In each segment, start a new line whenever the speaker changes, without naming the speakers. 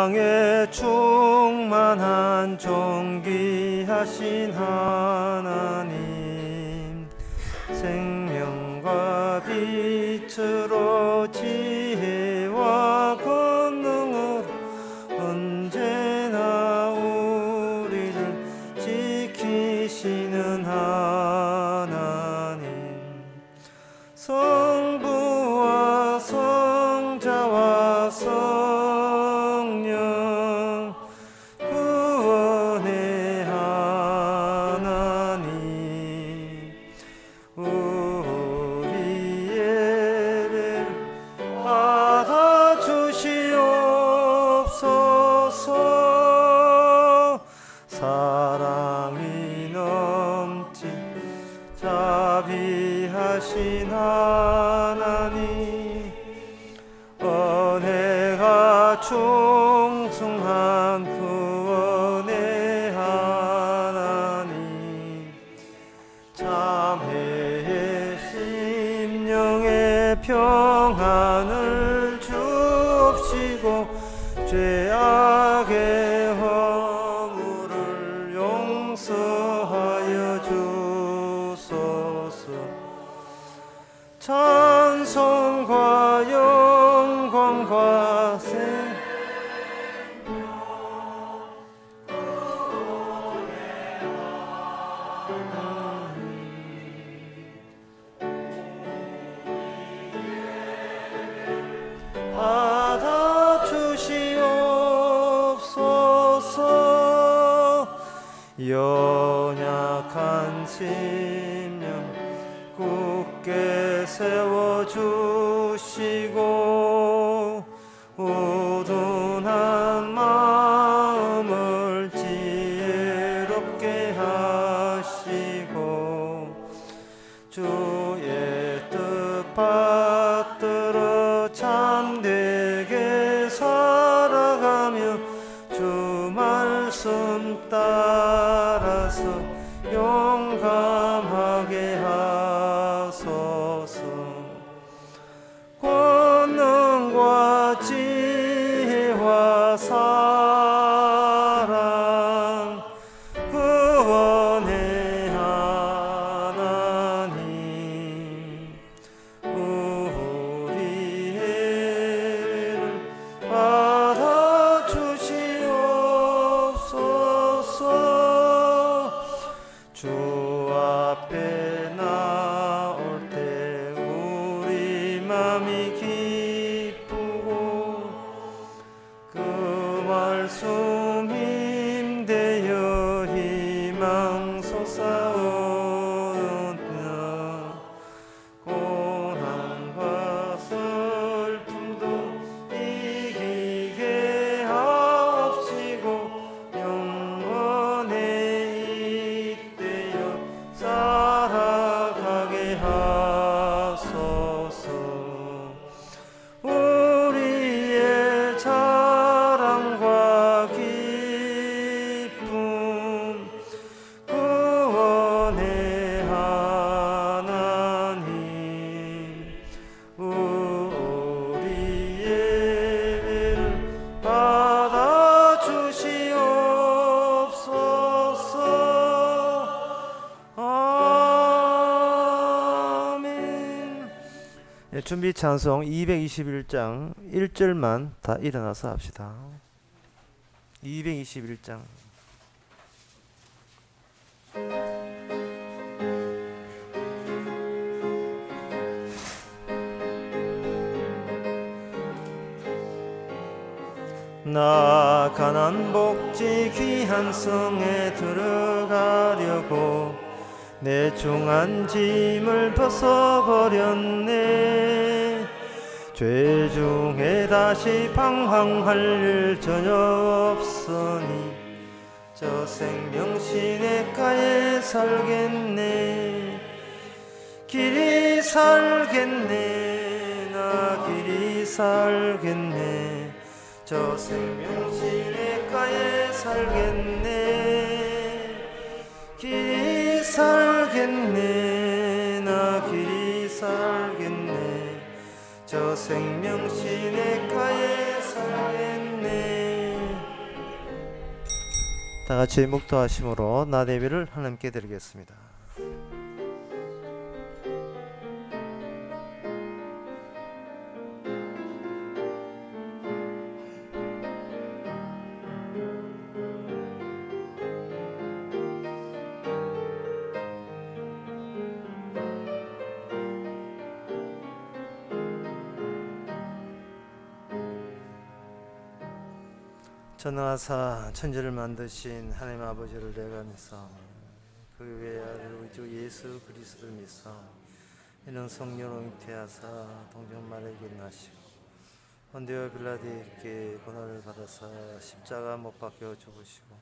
사랑에 충만한 존귀하신 하나님, 생명과 빛으로 지혜와 권능으로 언제나 우리를 지키시는 하나님, 성부와 성자와 성령 구원의 하나님, 우리 예배를 받아주시옵소서. 사랑이 넘친 자비하신 하나님, 은혜가 충성한 구원의 하나님, 참회의 심령의 평안을 주옵시고 죄악의 허물을 용서하여 주소서. 찬송과 영광과 받아주시옵소서. 연약한 심령 굳게 세워주시고 우둔한 마음을 지혜롭게 하시고 주의 뜻 받들어 참되게 살아가며 주 말씀 따라서 용감하게 하소서. 권능과 지혜와 사랑 구원의 하나님, 우리의 받아주시옵소서. 주 앞에 나올 때 우리 맘이 기쁘고 그 말씀 힘되어 희망 솟아오르며 고난과 슬픔도 이기게 하옵시고 영원에 잇대어 살아가게 하소서. 우리의 자랑과 기쁨 구원의 하나님, 우리의 예배를 받아주시옵소서. 아멘. 준비 찬송 221장 1절만 다 일어나서 합시다. 221장. 나 가난 복지 귀한 성에 들어가려고 내 중한 짐을 벗어버렸네. 죄 중에 다시 방황할 일 전혀 없으니 저 생명 시냇가에 살겠네. 길이 살겠네. 나 길이 살겠네. 저 생명 시냇가에 살겠네. 길이 살겠네. 나 길이 살겠네. 저 생명 시냇가에 살겠네. 다 같이 묵도하심으로 나대비를 하나님께 드리겠습니다. 전능하사 천지를 만드신 하나님 아버지를 내가 믿사 그 외의 아들 우리 주 예수 그리스도를 믿사 이는 성령으로 잉태하사 동정마리아에게 나시고 본디오 빌라도에게 고난을 받아사 십자가 못 박혀 죽으시고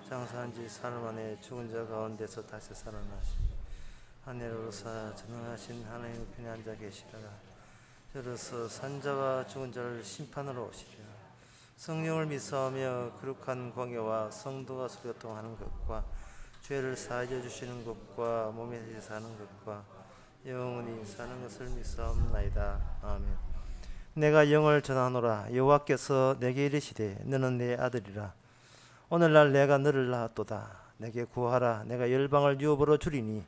장사한 지 사흘 만에 죽은 자 가운데서 다시 살아나시고 하늘에 오르사 전능하신 하나님 편에 앉아 계시다가 저로서 산자와 죽은 자를 심판으로 오시리라. 성령을 믿사오며 거룩한 공예와 성도가 소교통하는 것과 죄를 사하여 주시는 것과 몸에 사는 것과 영원히 사는 것을 믿사옵나이다. 아멘. 내가 영을 전하노라. 여호와께서 내게 이르시되 너는 내 아들이라. 오늘날 내가 너를 낳았도다. 내게 구하라. 내가 열방을 유업으로 주리니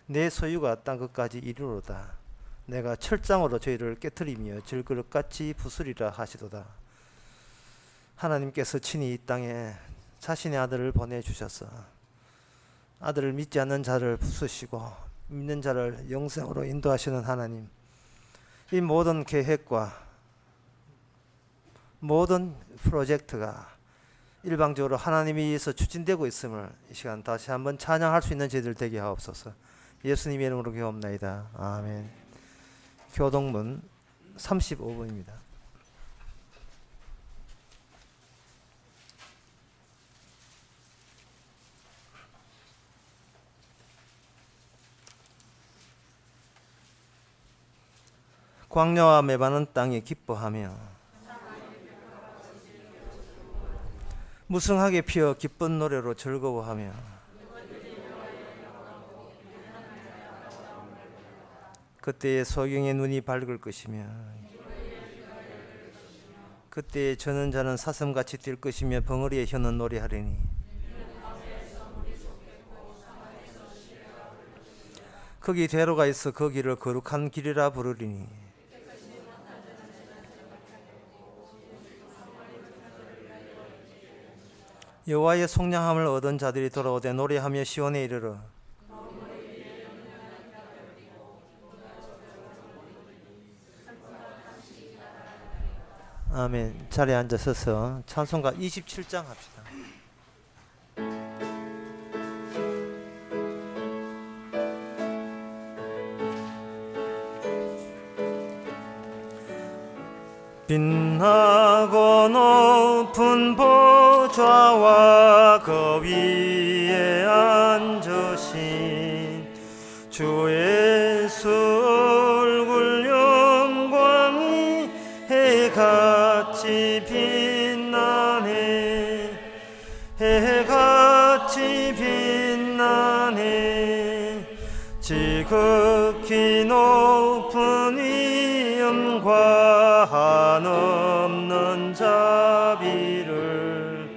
내 소유가 땅 끝까지 이르로다. 내가 철장으로 저희를 깨뜨리며 질그릇같이 부수리라 하시도다. 하나님께서 친히 이 땅에 자신의 아들을 보내주셔서 아들을 믿지 않는 자를 부수시고 믿는 자를 영생으로 인도하시는 하나님, 이 모든 계획과 모든 프로젝트가 일방적으로 하나님에 의해서 추진되고 있음을 이 시간 다시 한번 찬양할 수 있는 저희들 되게 하옵소서. 예수님의 이름으로 기도합나이다. 아멘. 교동문 35번입니다. 광야와 메마른 땅이 기뻐하며 무성하게 피어 기쁜 노래로 즐거워하며 그때의 소경의 눈이 밝을 것이며 그때의 저는 자는 사슴같이 뛸 것이며 벙어리의 혀는 노래하리니 거기 대로가 있어 그 길을 거룩한 길이라 부르리니 여호와의 속량함을 얻은 자들이 돌아오되 노래하며 시온에 이르러 아멘. 자리에 앉아서서 찬송가 27장 합시다. 빛나고 높은 보좌와 그 위에 앉으신 주 예수 얼굴 영광이 해같이 빛나네. 해같이 빛나네. 지극히 높은 위엄과 한없는 자비를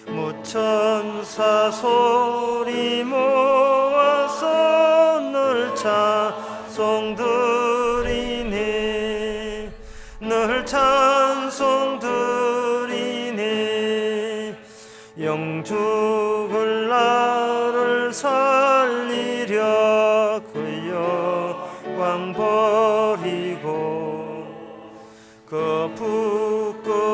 무천사 소리 모아서 늘 찬송드리네. 늘 찬송드리네. 영죽을 나를 살리려 그 영광 버리고 그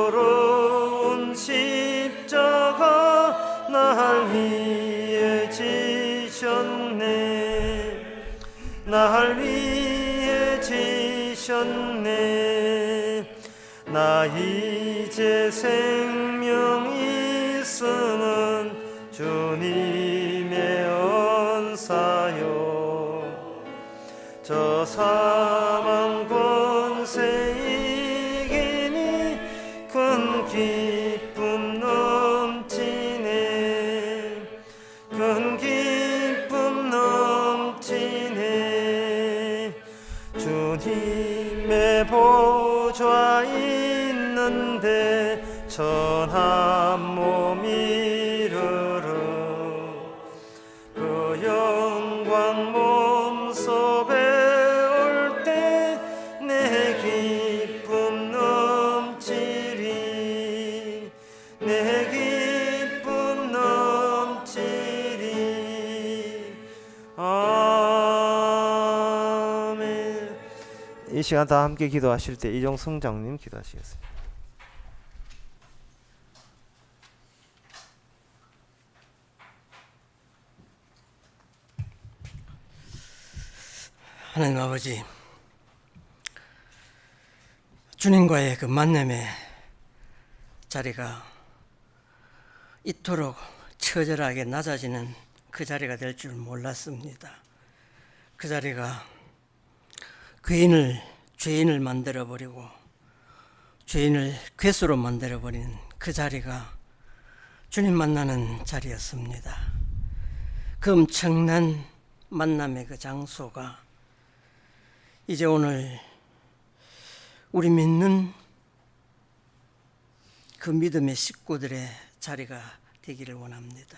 부끄러운 십자가 날 위해 지셨네. 날 위해 지셨네. 나 이제 생명 있음은 주님의 은사요. 저 사망 권세 이기니 큰 기쁨 넘치네. 큰 기쁨 넘치네. 주님의 보좌 있는데 천한 몸 이르 이 시간 다 함께 기도하실 때 이종성 장님 기도하시겠습니다.
하나님 아버지, 주님과의 그 만남의 자리가 이토록 처절하게 낮아지는 그 자리가 될 줄 몰랐습니다. 그 자리가 죄인을 만들어버리고 죄인을 괴수로 만들어버린 그 자리가 주님 만나는 자리였습니다. 그 엄청난 만남의 그 장소가 이제 오늘 우리 믿는 그 믿음의 식구들의 자리가 되기를 원합니다.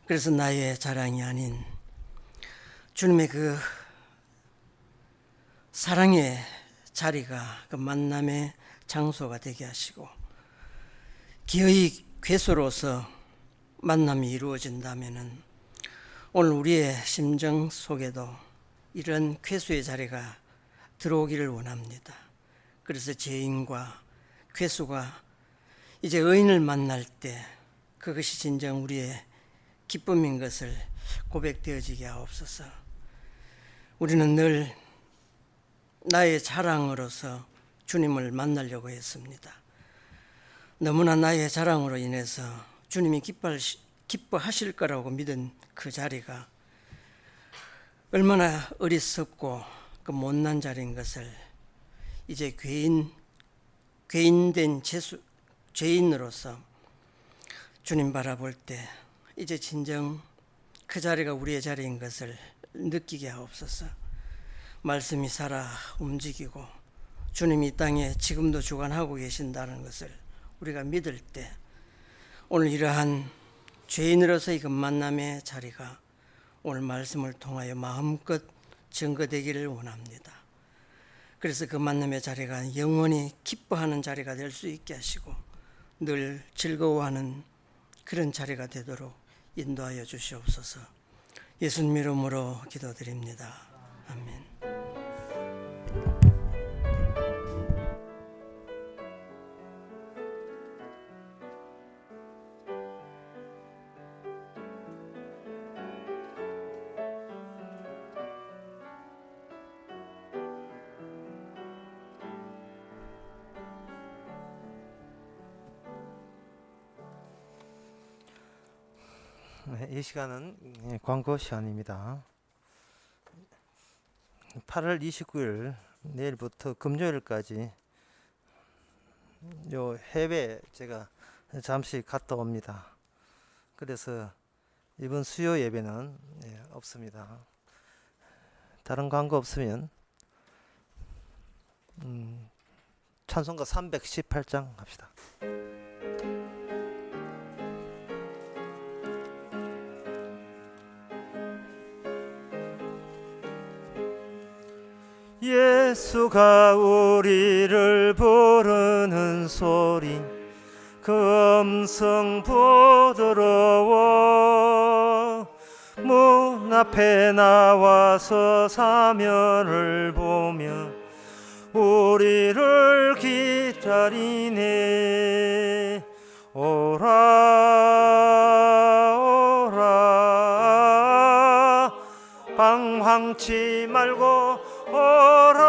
그래서 나의 자랑이 아닌 주님의 그 사랑의 자리가 그 만남의 장소가 되게 하시고, 기어이 괴수로서 만남이 이루어진다면은 오늘 우리의 심정 속에도 이런 괴수의 자리가 들어오기를 원합니다. 그래서 죄인과 괴수가 이제 의인을 만날 때 그것이 진정 우리의 기쁨인 것을 고백되어지게 하옵소서. 우리는 늘 나의 자랑으로서 주님을 만나려고 했습니다. 너무나 나의 자랑으로 인해서 주님이 기뻐하실 거라고 믿은 그 자리가 얼마나 어리석고 그 못난 자리인 것을 이제 죄인된 죄인으로서 주님 바라볼 때 이제 진정 그 자리가 우리의 자리인 것을 느끼게 하옵소서. 말씀이 살아 움직이고 주님이 이 땅에 지금도 주관하고 계신다는 것을 우리가 믿을 때 오늘 이러한 죄인으로서의 그 만남의 자리가 오늘 말씀을 통하여 마음껏 증거되기를 원합니다. 그래서 그 만남의 자리가 영원히 기뻐하는 자리가 될 수 있게 하시고 늘 즐거워하는 그런 자리가 되도록 인도하여 주시옵소서. 예수님 이름으로 기도드립니다. 아멘.
이 시간은 광고 시간입니다. 8월 29일 내일부터 금요일까지 요 해외 제가 잠시 갔다 옵니다. 그래서 이번 수요 예배는 없습니다. 다른 광고 없으면 찬송가 318장 합시다. 예수가 우리를 부르는 소리 그 음성 부드러워 문 앞에 나와서 사면을 보며 우리를 기다리네. 오라 오라 방황치 말고 오라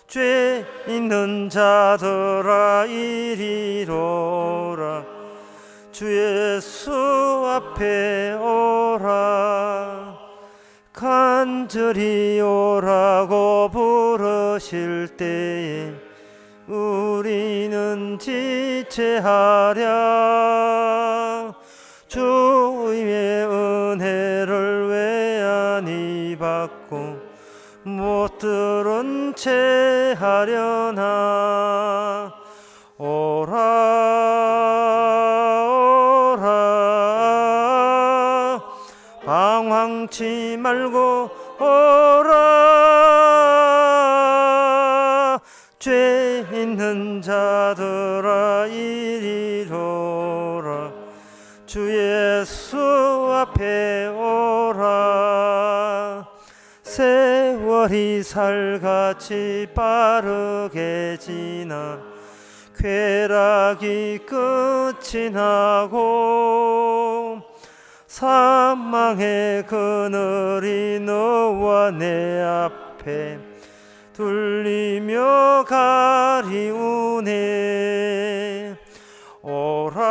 죄 있는 자들아 이리로라 주 예수 앞에 오라. 간절히 오라고 부르실 때에 우리는 지체하랴. 주의 은혜를 왜 안이 받고 못 들은 채 하려나. 오라 오라 방황치 말고 오라. 죄 있는 자들아 이리로라 주 예수 앞에 오라. 새 머리살같이 빠르게 지나 쾌락이 끝이 나고 사망의 그늘이 너와 내 앞에 둘리며 가리우네. 오라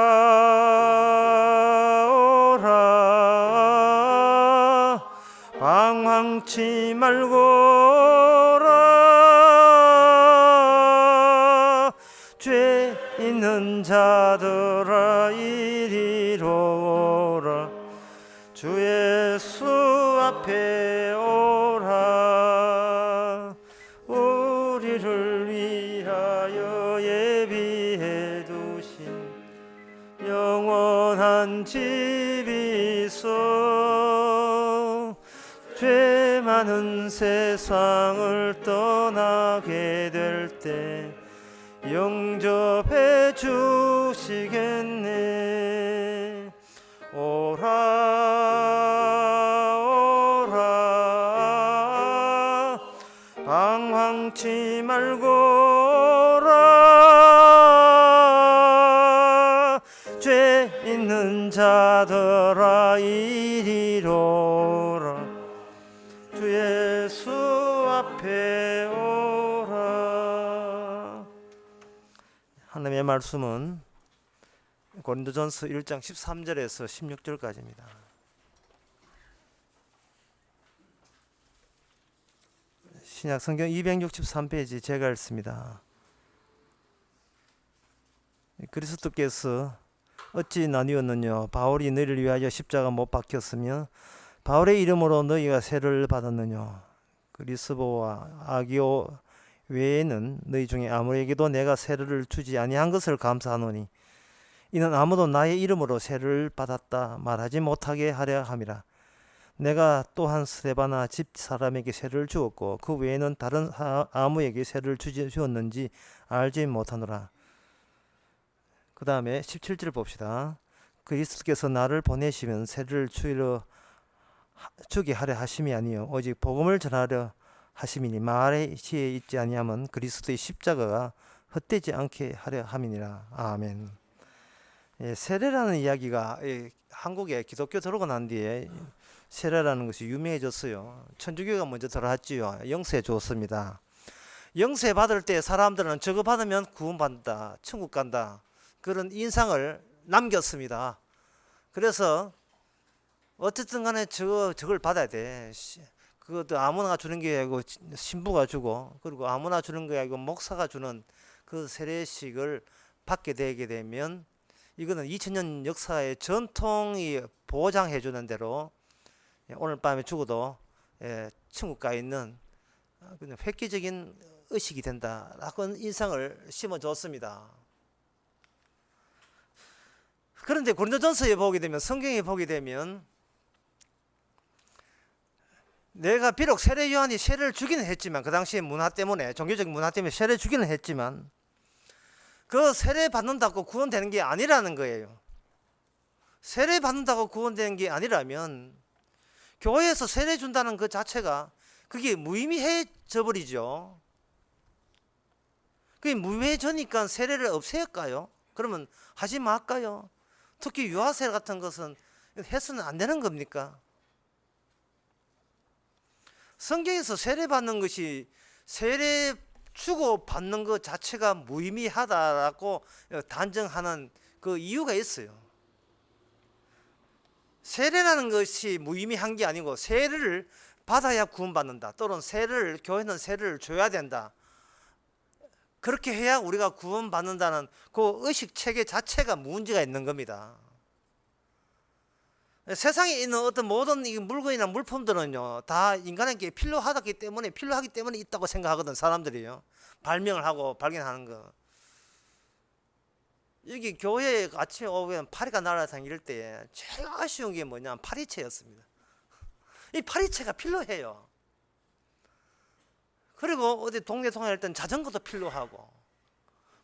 오라 방황치 말고 오라. 죄 있는 자들아 이리로 오라. 주 예수 앞에 오라. 우리를 위하여 예비해 두신 영원한 집이 있어. 죄 많은 세상을 떠나게 될 때 영접해 주시겠네. 오라 오라 방황치 말고 오라. 죄 있는 자들아 이리로 오라. 주 예수 앞에 오라. 하나님의 말씀은 고린도전서 1장 13절에서 16절까지입니다. 신약 성경 263페이지 제가 읽습니다. 그리스도께서 어찌 나뉘었느냐. 바울이 너희를 위하여 십자가 못 박혔으며 바울의 이름으로 너희가 세를 받았느냐. 그리스도와 아기오 외에는 너희 중에 아무에게도 내가 세를 주지 아니한 것을 감사하노니 이는 아무도 나의 이름으로 세를 받았다 말하지 못하게 하려 함이라. 내가 또한 스데바나 집 사람에게 세를 주었고 그 외에는 다른 아무에게 세를 주었는지 알지 못하노라. 그 다음에 17절 봅시다. 그리스도께서 나를 보내시면 세를 주게 하려 하심이 아니요 오직 복음을 전하려 하심이니 말에 시에 있지 아니하면 그리스도의 십자가가 헛되지 않게 하려 함이니라. 아멘. 세례라는 이야기가 한국에 기독교 들어오고 난 뒤에 세례라는 것이 유명해졌어요. 천주교가 먼저 들어왔지요. 영세 줬습니다. 영세 받을 때 사람들은 저거 받으면 구원받는다, 천국 간다, 그런 인상을 남겼습니다. 그래서 어쨌든 간에 저걸 받아야 돼. 그것도 아무나 주는 게 아니고 신부가 주고, 그리고 아무나 주는 게 아니고 목사가 주는 그 세례식을 받게 되게 되면 이거는 2000년 역사의 전통이 보장해 주는 대로 오늘 밤에 죽어도 천국 가 있는 그냥 획기적인 의식이 된다라고 인상을 심어줬습니다. 그런데 고린도전서에 보게 되면, 성경에 보게 되면 내가 비록 세례 요한이 세례를 주기는 했지만, 그 당시의 문화 때문에, 종교적인 문화 때문에 세례 주기는 했지만 그 세례 받는다고 구원되는 게 아니라는 거예요. 세례 받는다고 구원되는 게 아니라면 교회에서 세례 준다는 그 자체가 그게 무의미해져 버리죠. 그게 무의미해지니까 세례를 없앨까요? 그러면 하지 말까요? 특히 유아세례 같은 것은 해서는 안 되는 겁니까? 성경에서 세례 받는 것이, 세례 주고 받는 것 자체가 무의미하다라고 단정하는 그 이유가 있어요. 세례라는 것이 무의미한 게 아니고 세례를 받아야 구원받는다, 또는 교회는 세례를 줘야 된다, 그렇게 해야 우리가 구원받는다는 그 의식 체계 자체가 문제가 있는 겁니다. 세상에 있는 어떤 모든 물건이나 물품들은요, 다 인간에게 필요하기 때문에 있다고 생각하거든, 사람들이요. 발명을 하고 발견하는 거. 여기 교회에 아침에 오면 파리가 날아다닐 때 제일 아쉬운 게 뭐냐면 파리채였습니다. 이 파리채가 필요해요. 그리고 어디 동네 통화할 때는 자전거도 필요하고,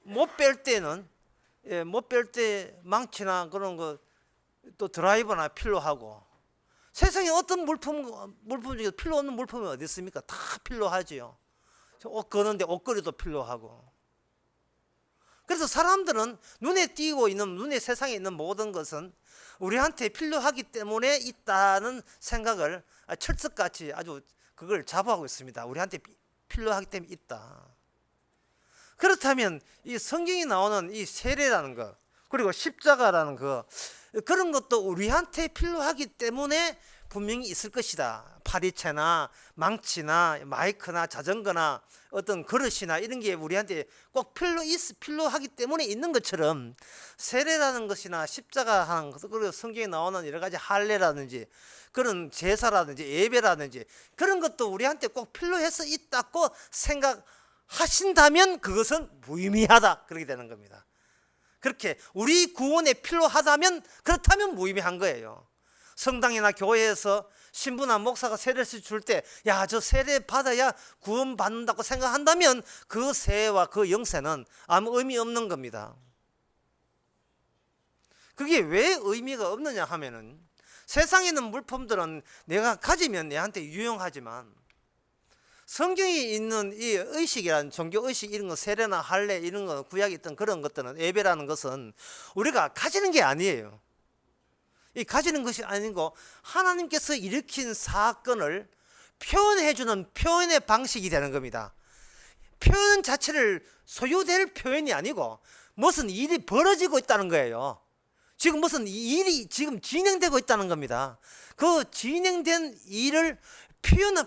못 뺄 때는 못 뺄 때 망치나 그런 거, 또 드라이버나 필요하고, 세상에 어떤 물품 중에 필요 없는 물품이 어디 있습니까? 다 필요하지요. 옷 거는데 옷걸이도 필요하고. 그래서 사람들은 눈에 띄고 있는, 눈에 세상에 있는 모든 것은 우리한테 필요하기 때문에 있다는 생각을 철석같이 아주 그걸 자부하고 있습니다. 우리한테 필요하기 때문에 있다. 그렇다면 이 성경이 나오는 이 세례라는 것, 그리고 십자가라는 것, 그런 것도 우리한테 필요하기 때문에 분명히 있을 것이다. 파리채나 망치나 마이크나 자전거나 어떤 그릇이나 이런 게 우리한테 꼭 필요하기 때문에 있는 것처럼 세례라는 것이나 십자가 하는 것, 그리고 성경에 나오는 여러 가지 할례라든지 그런 제사라든지 예배라든지 그런 것도 우리한테 꼭 필요해서 있다고 생각하신다면 그것은 무의미하다, 그렇게 되는 겁니다. 그렇게 우리 구원에 필요하다면, 그렇다면 무의미한 거예요. 성당이나 교회에서 신부나 목사가 세례를 줄 때, 야, 저 세례 받아야 구원 받는다고 생각한다면 그 세와 그 영세는 아무 의미 없는 겁니다. 그게 왜 의미가 없느냐 하면은, 세상에 있는 물품들은 내가 가지면 내한테 유용하지만 성경에 있는 이 의식이라는 종교 의식, 이런 거, 세례나 할례 이런 거, 구약에 있던 그런 것들은, 예배라는 것은 우리가 가지는 게 아니에요. 이 가지는 것이 아니고 하나님께서 일으킨 사건을 표현해주는 표현의 방식이 되는 겁니다. 표현 자체를 소유될 표현이 아니고 무슨 일이 벌어지고 있다는 거예요. 지금 무슨 일이 지금 진행되고 있다는 겁니다. 그 진행된 일을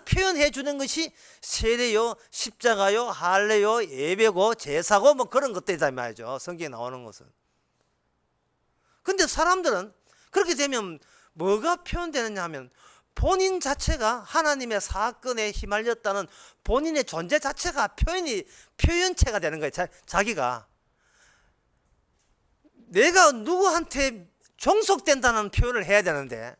표현해 주는 것이 세례요, 십자가요, 할례요, 예배고 제사고 뭐 그런 것들이다 말이죠. 성경에 나오는 것은. 근데 사람들은 그렇게 되면 뭐가 표현되느냐 하면, 본인 자체가 하나님의 사건에 휘말렸다는 본인의 존재 자체가 표현체가 되는 거예요. 자기가 내가 누구한테 종속된다는 표현을 해야 되는데,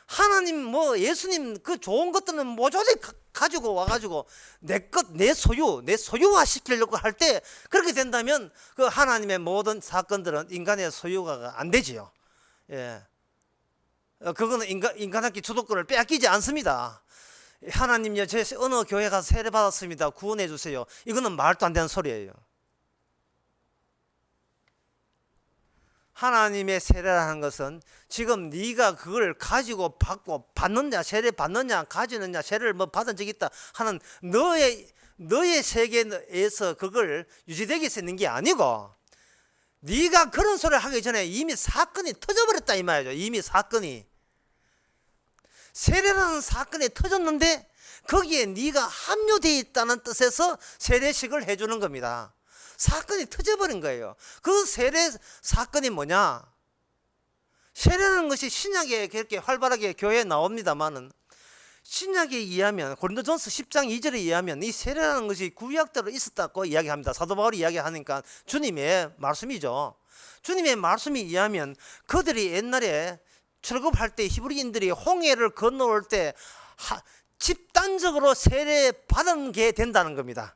하나님 뭐 예수님 그 좋은 것들은 모조리 가지고 와가지고 내 소유화 시키려고 할 때, 그렇게 된다면 그 하나님의 모든 사건들은 인간의 소유가 안 되지요. 예, 그거는 인간한테 주도권을 빼앗기지 않습니다. 하나님요, 제 어느 교회 가서 세례 받았습니다, 구원해 주세요, 이거는 말도 안 되는 소리예요. 하나님의 세례라는 것은 지금 네가 그걸 가지고 받느냐, 세례 받느냐, 가지느냐, 세례를 뭐 받은 적이 있다 하는 너의 세계에서 그걸 유지되게 있는 게 아니고, 네가 그런 소리를 하기 전에 이미 사건이 터져버렸다 이 말이죠. 이미 사건이, 세례라는 사건이 터졌는데 거기에 네가 합류되어 있다는 뜻에서 세례식을 해주는 겁니다. 사건이 터져버린 거예요. 그 세례 사건이 뭐냐? 세례라는 것이 신약에 그렇게 활발하게 교회에 나옵니다만은, 신약에 의하면, 고린도전서 10장 2절에 의하면 이 세례라는 것이 구약대로 있었다고 이야기합니다. 사도 바울이 이야기하니까 주님의 말씀이죠. 주님의 말씀에 의하면 그들이 옛날에 출애굽할 때 히브리인들이 홍해를 건너올 때 집단적으로 세례 받은 게 된다는 겁니다.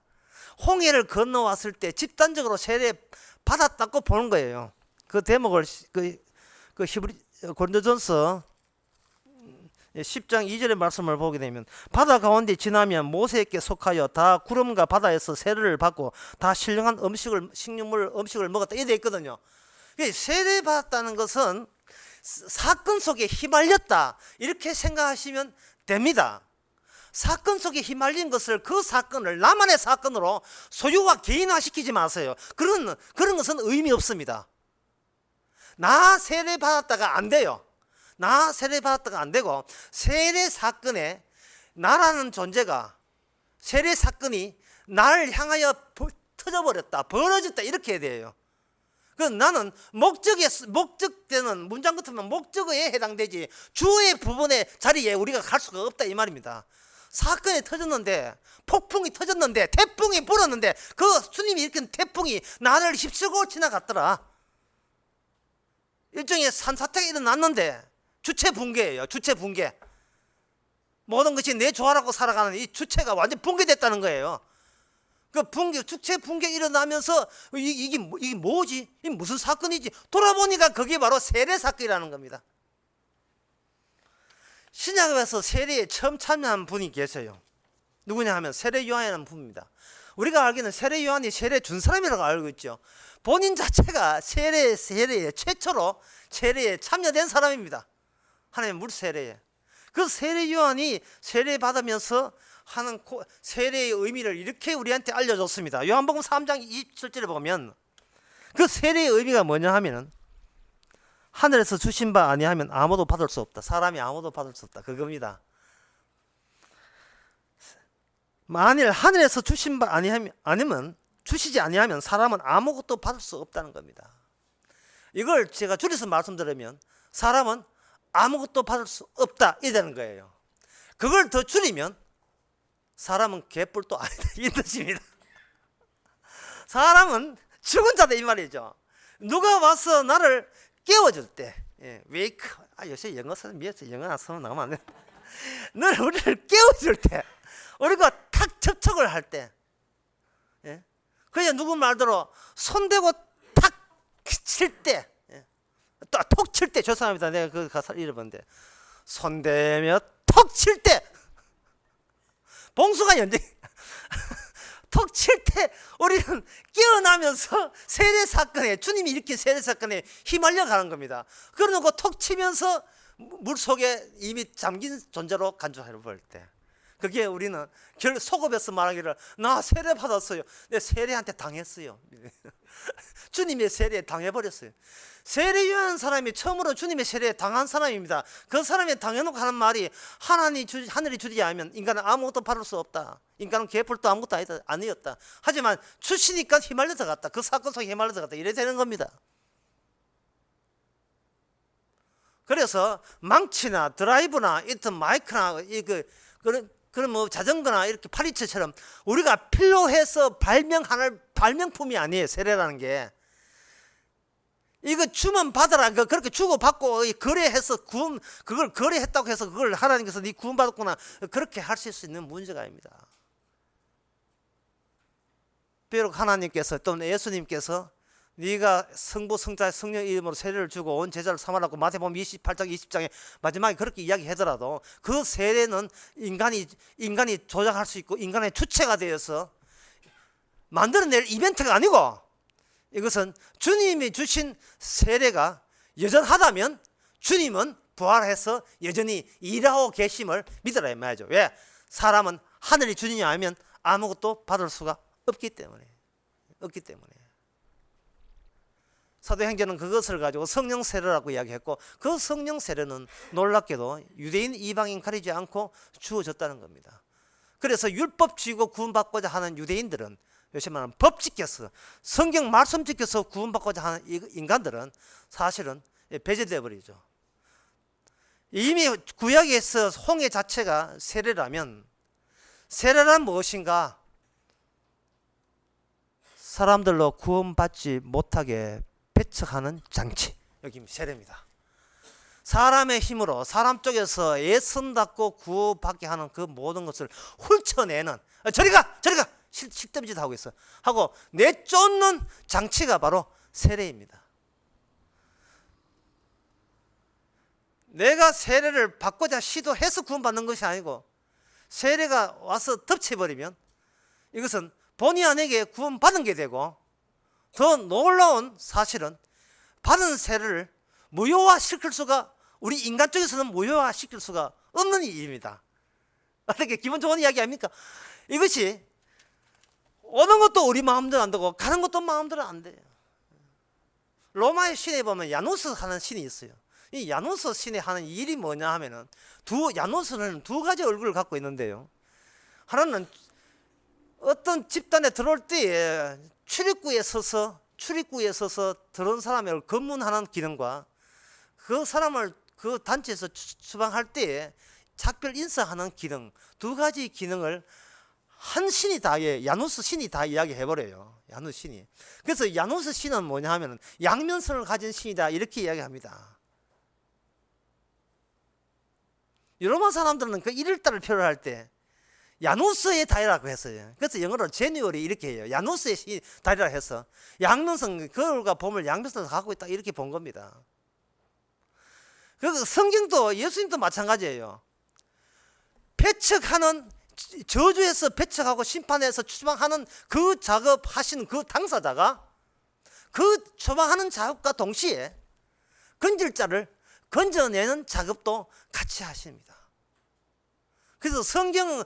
홍해를 건너왔을 때 집단적으로 세례 받았다고 보는 거예요. 그 대목을 고린도전서 10장 2절의 말씀을 보게 되면, 바다 가운데 지나면 모세에게 속하여 다 구름과 바다에서 세례를 받고 다 신령한 음식을 먹었다, 이렇게 되어 있거든요. 세례 받았다는 것은 사건 속에 휘말렸다, 이렇게 생각하시면 됩니다. 사건 속에 휘말린 것을, 그 사건을 나만의 사건으로 소유화 개인화시키지 마세요. 그런 것은 의미 없습니다. 나 세례 받았다가 안 돼요. 나 세례 받았다가 안 되고, 세례 사건에 나라는 존재가, 세례 사건이 나를 향하여 터져버렸다, 벌어졌다, 이렇게 해야 돼요. 그럼 나는 목적되는 문장 같으면 목적어에 해당되지 주어의 부분의 자리에 우리가 갈 수가 없다 이 말입니다. 사건이 터졌는데, 폭풍이 터졌는데, 태풍이 불었는데, 그 주님이 일으킨 태풍이 나를 휩쓸고 지나갔더라. 일종의 산사태가 일어났는데 주체 붕괴예요. 주체 붕괴. 모든 것이 내 조화라고 살아가는 이 주체가 완전 붕괴됐다는 거예요. 그 주체 붕괴 일어나면서 이게 뭐지? 이게 무슨 사건이지? 돌아보니까 그게 바로 세례 사건이라는 겁니다. 신약에서 세례에 처음 참여한 분이 계세요. 누구냐 하면 세례 요한이라는 분입니다. 우리가 알기는 세례 요한이 세례 준 사람이라고 알고 있죠. 본인 자체가 세례에 최초로 세례에 참여된 사람입니다. 하나님의 물 세례에. 그 세례 요한이 세례 받으면서 하는 세례의 의미를 이렇게 우리한테 알려줬습니다. 요한복음 3장 27절에 보면 그 세례의 의미가 뭐냐 하면은 하늘에서 주신 바 아니하면 아무도 받을 수 없다. 사람이 아무도 받을 수 없다. 그겁니다. 만일 하늘에서 주신 바 아니면 주시지 아니하면 사람은 아무것도 받을 수 없다는 겁니다. 이걸 제가 줄여서 말씀드리면 사람은 아무것도 받을 수 없다 이라는 거예요. 그걸 더 줄이면 사람은 개뿔도 아니다 이 뜻입니다. 사람은 죽은 자다 이 말이죠. 누가 와서 나를 깨워줄 때, wake, 요새 영어 쓰면 미해서 영어 안 쓰면 나가면 안 돼. 너를 우리를 깨워줄 때, 우리가 탁 접촉을 할 때, 그냥 누구 말대로 손대고 탁 칠 때, 또 톡 칠 때, 죄송합니다. 내가 그 가사를 잃어버렸는데, 손대며 톡 칠 때, 봉수가 연정, 톡 칠 때 우리는 깨어나면서 세례 사건에, 주님이 일으킨 세례 사건에 휘말려 가는 겁니다. 그러고 톡 치면서 물 속에 이미 잠긴 존재로 간주해 볼 때, 그게 우리는 속업에서 말하기를 나 세례 받았어요. 내 세례한테 당했어요. 주님의 세례에 당해버렸어요. 세례 요한 사람이 처음으로 주님의 세례에 당한 사람입니다. 그 사람이 당해놓고 하는 말이 하늘이 주지 않으면 인간은 아무것도 받을 수 없다. 인간은 개뿔도 아무것도 아니었다. 하지만 주시니까 휘말려 들어갔다. 그 사건 속에 휘말려 들어갔다. 이래 되는 겁니다. 그래서 망치나 드라이브나 이런 마이크나 그런 뭐 자전거나 이렇게 파리채처럼 우리가 필요해서 발명할 발명품이 아니에요. 세례라는 게. 이거 주면 받아라. 그렇게 주고받고 거래해서 그걸 거래했다고 해서 그걸 하나님께서 네 구원받았구나. 그렇게 하실 수 있는 문제가 아닙니다. 비록 하나님께서 또는 예수님께서 네가 성부 성자 성령 이름으로 세례를 주고 온 제자를 삼으라고 마태복음 28장 20장에 마지막에 그렇게 이야기하더라도 그 세례는 인간이 조작할 수 있고 인간의 주체가 되어서 만들어낼 이벤트가 아니고 이것은 주님이 주신 세례가 여전하다면 주님은 부활해서 여전히 일하고 계심을 믿으라 이 말이죠. 왜? 사람은 하늘이 주님이 아니면 아무것도 받을 수가 없기 때문에. 사도행전은 그것을 가지고 성령 세례라고 이야기했고 그 성령 세례는 놀랍게도 유대인 이방인 가리지 않고 주어졌다는 겁니다. 그래서 율법 지고 구원받고자 하는 유대인들은 요새 말하면 법 지켜서 성경 말씀 지켜서 구원받고자 하는 인간들은 사실은 배제되어 버리죠. 이미 구약에서 홍해 자체가 세례라면 세례란 무엇인가? 사람들로 구원받지 못하게 배척하는 장치. 여기 세례입니다. 사람의 힘으로 사람 쪽에서 애선받고 구원받게 하는 그 모든 것을 훑어내는 저리가 실대짓 하고 있어 하고 내쫓는 장치가 바로 세례입니다. 내가 세례를 받고자 시도해서 구원받는 것이 아니고 세례가 와서 덮쳐버리면 이것은 본의 아니게 구원받은 게 되고 더 놀라운 사실은 받은 세례를 무효화시킬 수가 우리 인간 쪽에서는 무효화시킬 수가 없는 일입니다. 어떻게 기분 좋은 이야기 아닙니까? 이것이 오는 것도 우리 마음대로 안 되고 가는 것도 마음대로 안 돼요. 로마의 신에 보면 야누스 하는 신이 있어요. 이 야누스 신이 하는 일이 뭐냐 하면은 야누스는 두 가지 얼굴을 갖고 있는데요. 하나는 어떤 집단에 들어올 때에 출입구에 서서 들어온 사람을 검문하는 기능과 그 사람을 그 단체에서 추방할 때에 작별 인사하는 기능 두 가지 기능을 한 신이 다 야누스 신이 다 이야기해버려요. 야누스 신이. 그래서 야누스 신은 뭐냐 하면 양면성을 가진 신이다 이렇게 이야기합니다. 로마 사람들은 그 1일달을 표현할 때 야누스의 달이라고 했어요. 그래서 영어로 제뉴얼이 이렇게 해요. 야누스의 달이라 해서 양면성 거울과 봄을 양면성을 갖고 있다 이렇게 본 겁니다. 그 성경도 예수님도 마찬가지예요. 배척하는, 저주에서 배척하고 심판에서 추방하는 그 작업하신 그 당사자가 그 추방하는 작업과 동시에 건질 자를 건져내는 작업도 같이 하십니다. 그래서 성경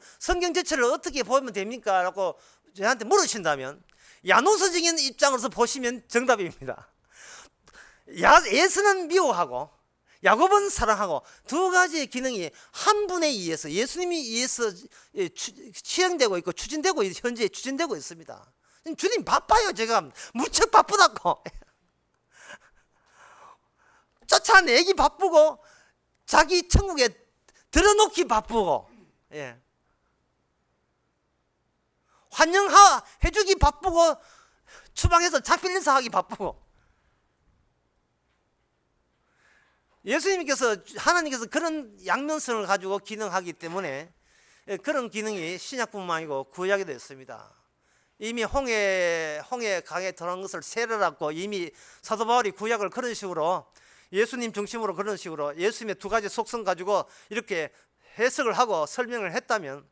자체를 어떻게 보면 됩니까? 라고 저한테 물으신다면 야노서적인 입장으로서 보시면 정답입니다. 에서는 미워하고 야곱은 사랑하고 두 가지의 기능이 한 분에 의해서, 예수님이 의해서 시행되고 있고 추진되고, 현재 추진되고 있습니다. 주님 바빠요. 제가 무척 바쁘다고. 쫓아내기 바쁘고 자기 천국에 들어놓기 바쁘고, 예. 환영해주기 바쁘고 추방해서 잡힐 인사하기 바쁘고. 예수님께서, 하나님께서 그런 양면성을 가지고 기능하기 때문에 그런 기능이 신약뿐만 아니고 구약에도 있습니다. 이미 홍해 강에 들어간 것을 세례라고 이미 사도 바울이 구약을 그런 식으로, 예수님 중심으로 그런 식으로 예수님의 두 가지 속성 가지고 이렇게 해석을 하고 설명을 했다면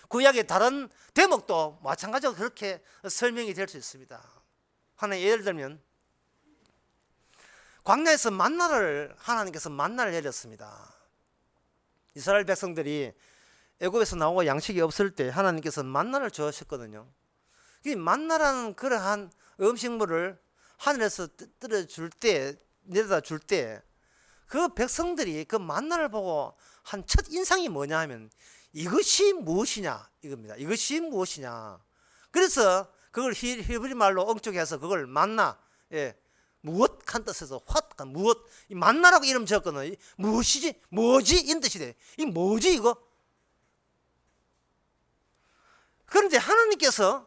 구약의 다른 대목도 마찬가지로 그렇게 설명이 될 수 있습니다. 하나 예를 들면 광야에서 하나님께서 만나를 내렸습니다. 이스라엘 백성들이 애굽에서 나오고 양식이 없을 때 하나님께서 만나를 주셨거든요. 이 만나라는 그러한 음식물을 하늘에서 내려다 줄 때 그 백성들이 그 만나를 보고 한 첫 인상이 뭐냐 하면 이것이 무엇이냐 이겁니다. 이것이 무엇이냐. 그래서 그걸 히브리 말로 엉쪽해서 그걸 만나, 예, 무엇 한 뜻에서 what, 무엇, 이 만나라고 이름 지었거든요. 무엇이지? 뭐지? 이런 뜻이 돼. 이 뭐지 이거? 그런데 하나님께서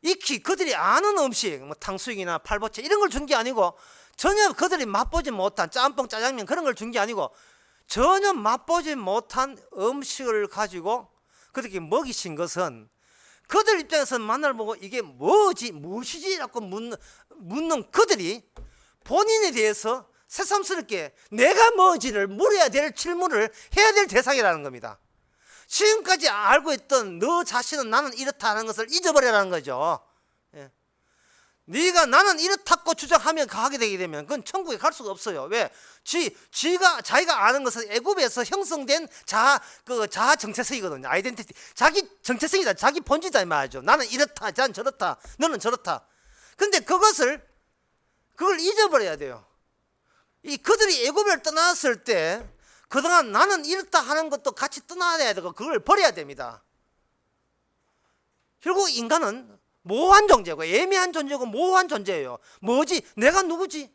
익히 그들이 아는 음식, 뭐 탕수육이나 팔보채 이런 걸 준 게 아니고, 전혀 그들이 맛보지 못한 짬뽕, 짜장면 그런 걸 준 게 아니고, 전혀 맛보지 못한 음식을 가지고 그렇게 먹이신 것은, 그들 입장에서는 만나를 보고 이게 뭐지, 무엇이지? 라고 묻는 그들이 본인에 대해서 새삼스럽게 내가 뭐지를 물어야 될 질문을 해야 될 대상이라는 겁니다. 지금까지 알고 있던 너 자신은 나는 이렇다 하는 것을 잊어버리라는 거죠. 예. 네가 나는 이렇다고 주장하면 가게 되게 되면 그건 천국에 갈 수가 없어요. 왜? 자기가 아는 것은 애굽에서 형성된 자아 정체성이거든요. 아이덴티티. 자기 정체성이다. 자기 본질이다 이 말이죠. 나는 이렇다, 난 저렇다, 너는 저렇다. 근데 그걸 잊어버려야 돼요. 그들이 애굽을 떠났을 때 그동안 나는 이렇다 하는 것도 같이 떠나야 되고 그걸 버려야 됩니다. 결국 인간은 모호한 존재고 애매한 존재고 모호한 존재예요. 뭐지? 내가 누구지?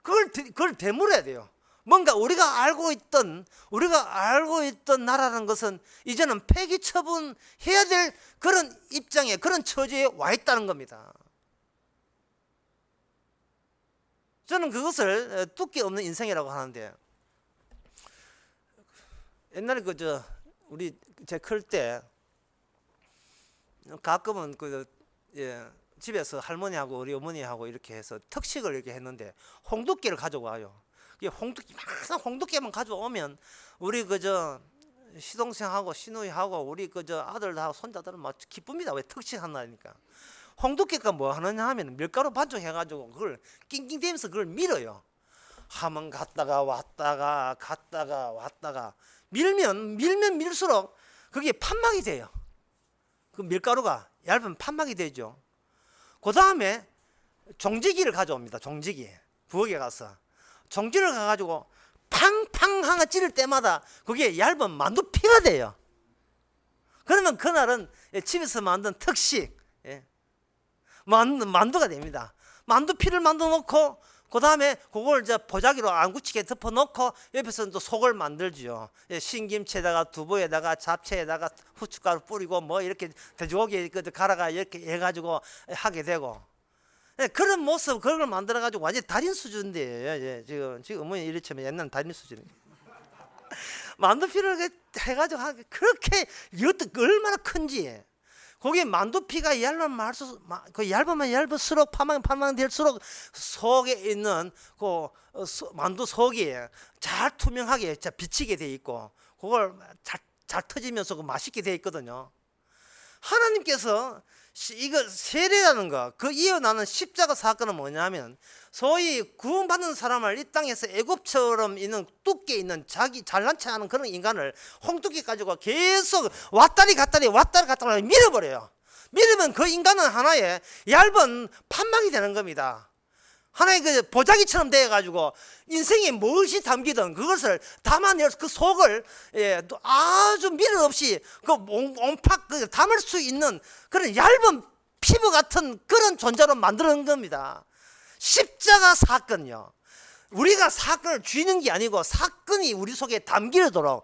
그걸 되물어야 돼요. 뭔가 우리가 알고 있던 나라라는 것은 이제는 폐기 처분해야 될 그런 입장에, 그런 처지에 와 있다는 겁니다. 저는 그것을 뚜기 없는 인생이라고 하는데, 옛날에 우리 제 클 때 가끔은 집에서 할머니하고 우리 어머니하고 이렇게 해서 특식을 이렇게 했는데 홍두깨를 가져와요. 항상 홍두깨만 가져오면 우리 시동생하고 시누이하고 우리 아들하고 손자들은 막 기쁩니다. 왜 특식한다니까. 홍두깨가 뭐 하느냐 하면 밀가루 반죽 해가지고 그걸 낑낑대면서 그걸 밀어요. 하면 갔다가 왔다가 밀면 밀수록 그게 판막이 돼요. 그 밀가루가 얇은 판막이 되죠. 그 다음에 종지기를 가져옵니다. 종지기. 부엌에 가서 종지를 가가지고 팡팡 하나 찌를 때마다 그게 얇은 만두피가 돼요. 그러면 그날은 집에서 만든 특식, 만두가 됩니다. 만두피를 만들어 놓고 그 다음에 그걸 보자기로 안 굳히게 덮어 놓고 옆에서는 또 속을 만들죠. 신김치에다가 두부에다가 잡채에다가 후춧가루 뿌리고 뭐 이렇게 돼지고기 갈아가 이렇게 해가지고 하게 되고, 그런 모습, 그런 걸 만들어 가지고 완전 달인 수준인데, 지금 어머니 이렇지만 옛날은 달인 수준. 만두피를 해가지고 그렇게 얼마나 큰지. 거기 만두피가 얇으면 얇을수록 파만 될수록 속에 있는 그 만두 속이 잘 투명하게 잘 비치게 돼 있고 그걸 잘 터지면서 맛있게 돼 있거든요. 하나님께서 이거 세례라는 거, 그 이어나는 십자가 사건은 뭐냐면 소위 구원받는 사람을 이 땅에서 애굽처럼 있는 뚝게 있는 자기 잘난 체하는 그런 인간을 홍두깨 가지고 계속 왔다리 갔다리 밀어버려요. 밀으면 그 인간은 하나의 얇은 판막이 되는 겁니다. 하나의 그 보자기처럼 되어가지고 인생에 무엇이 담기든 그것을 담아낼 그 속을 아주 미련 없이 그 온팍 담을 수 있는 그런 얇은 피부 같은 그런 존재로 만드는 겁니다. 십자가 사건요. 우리가 사건을 쥐는 게 아니고 사건이 우리 속에 담기도록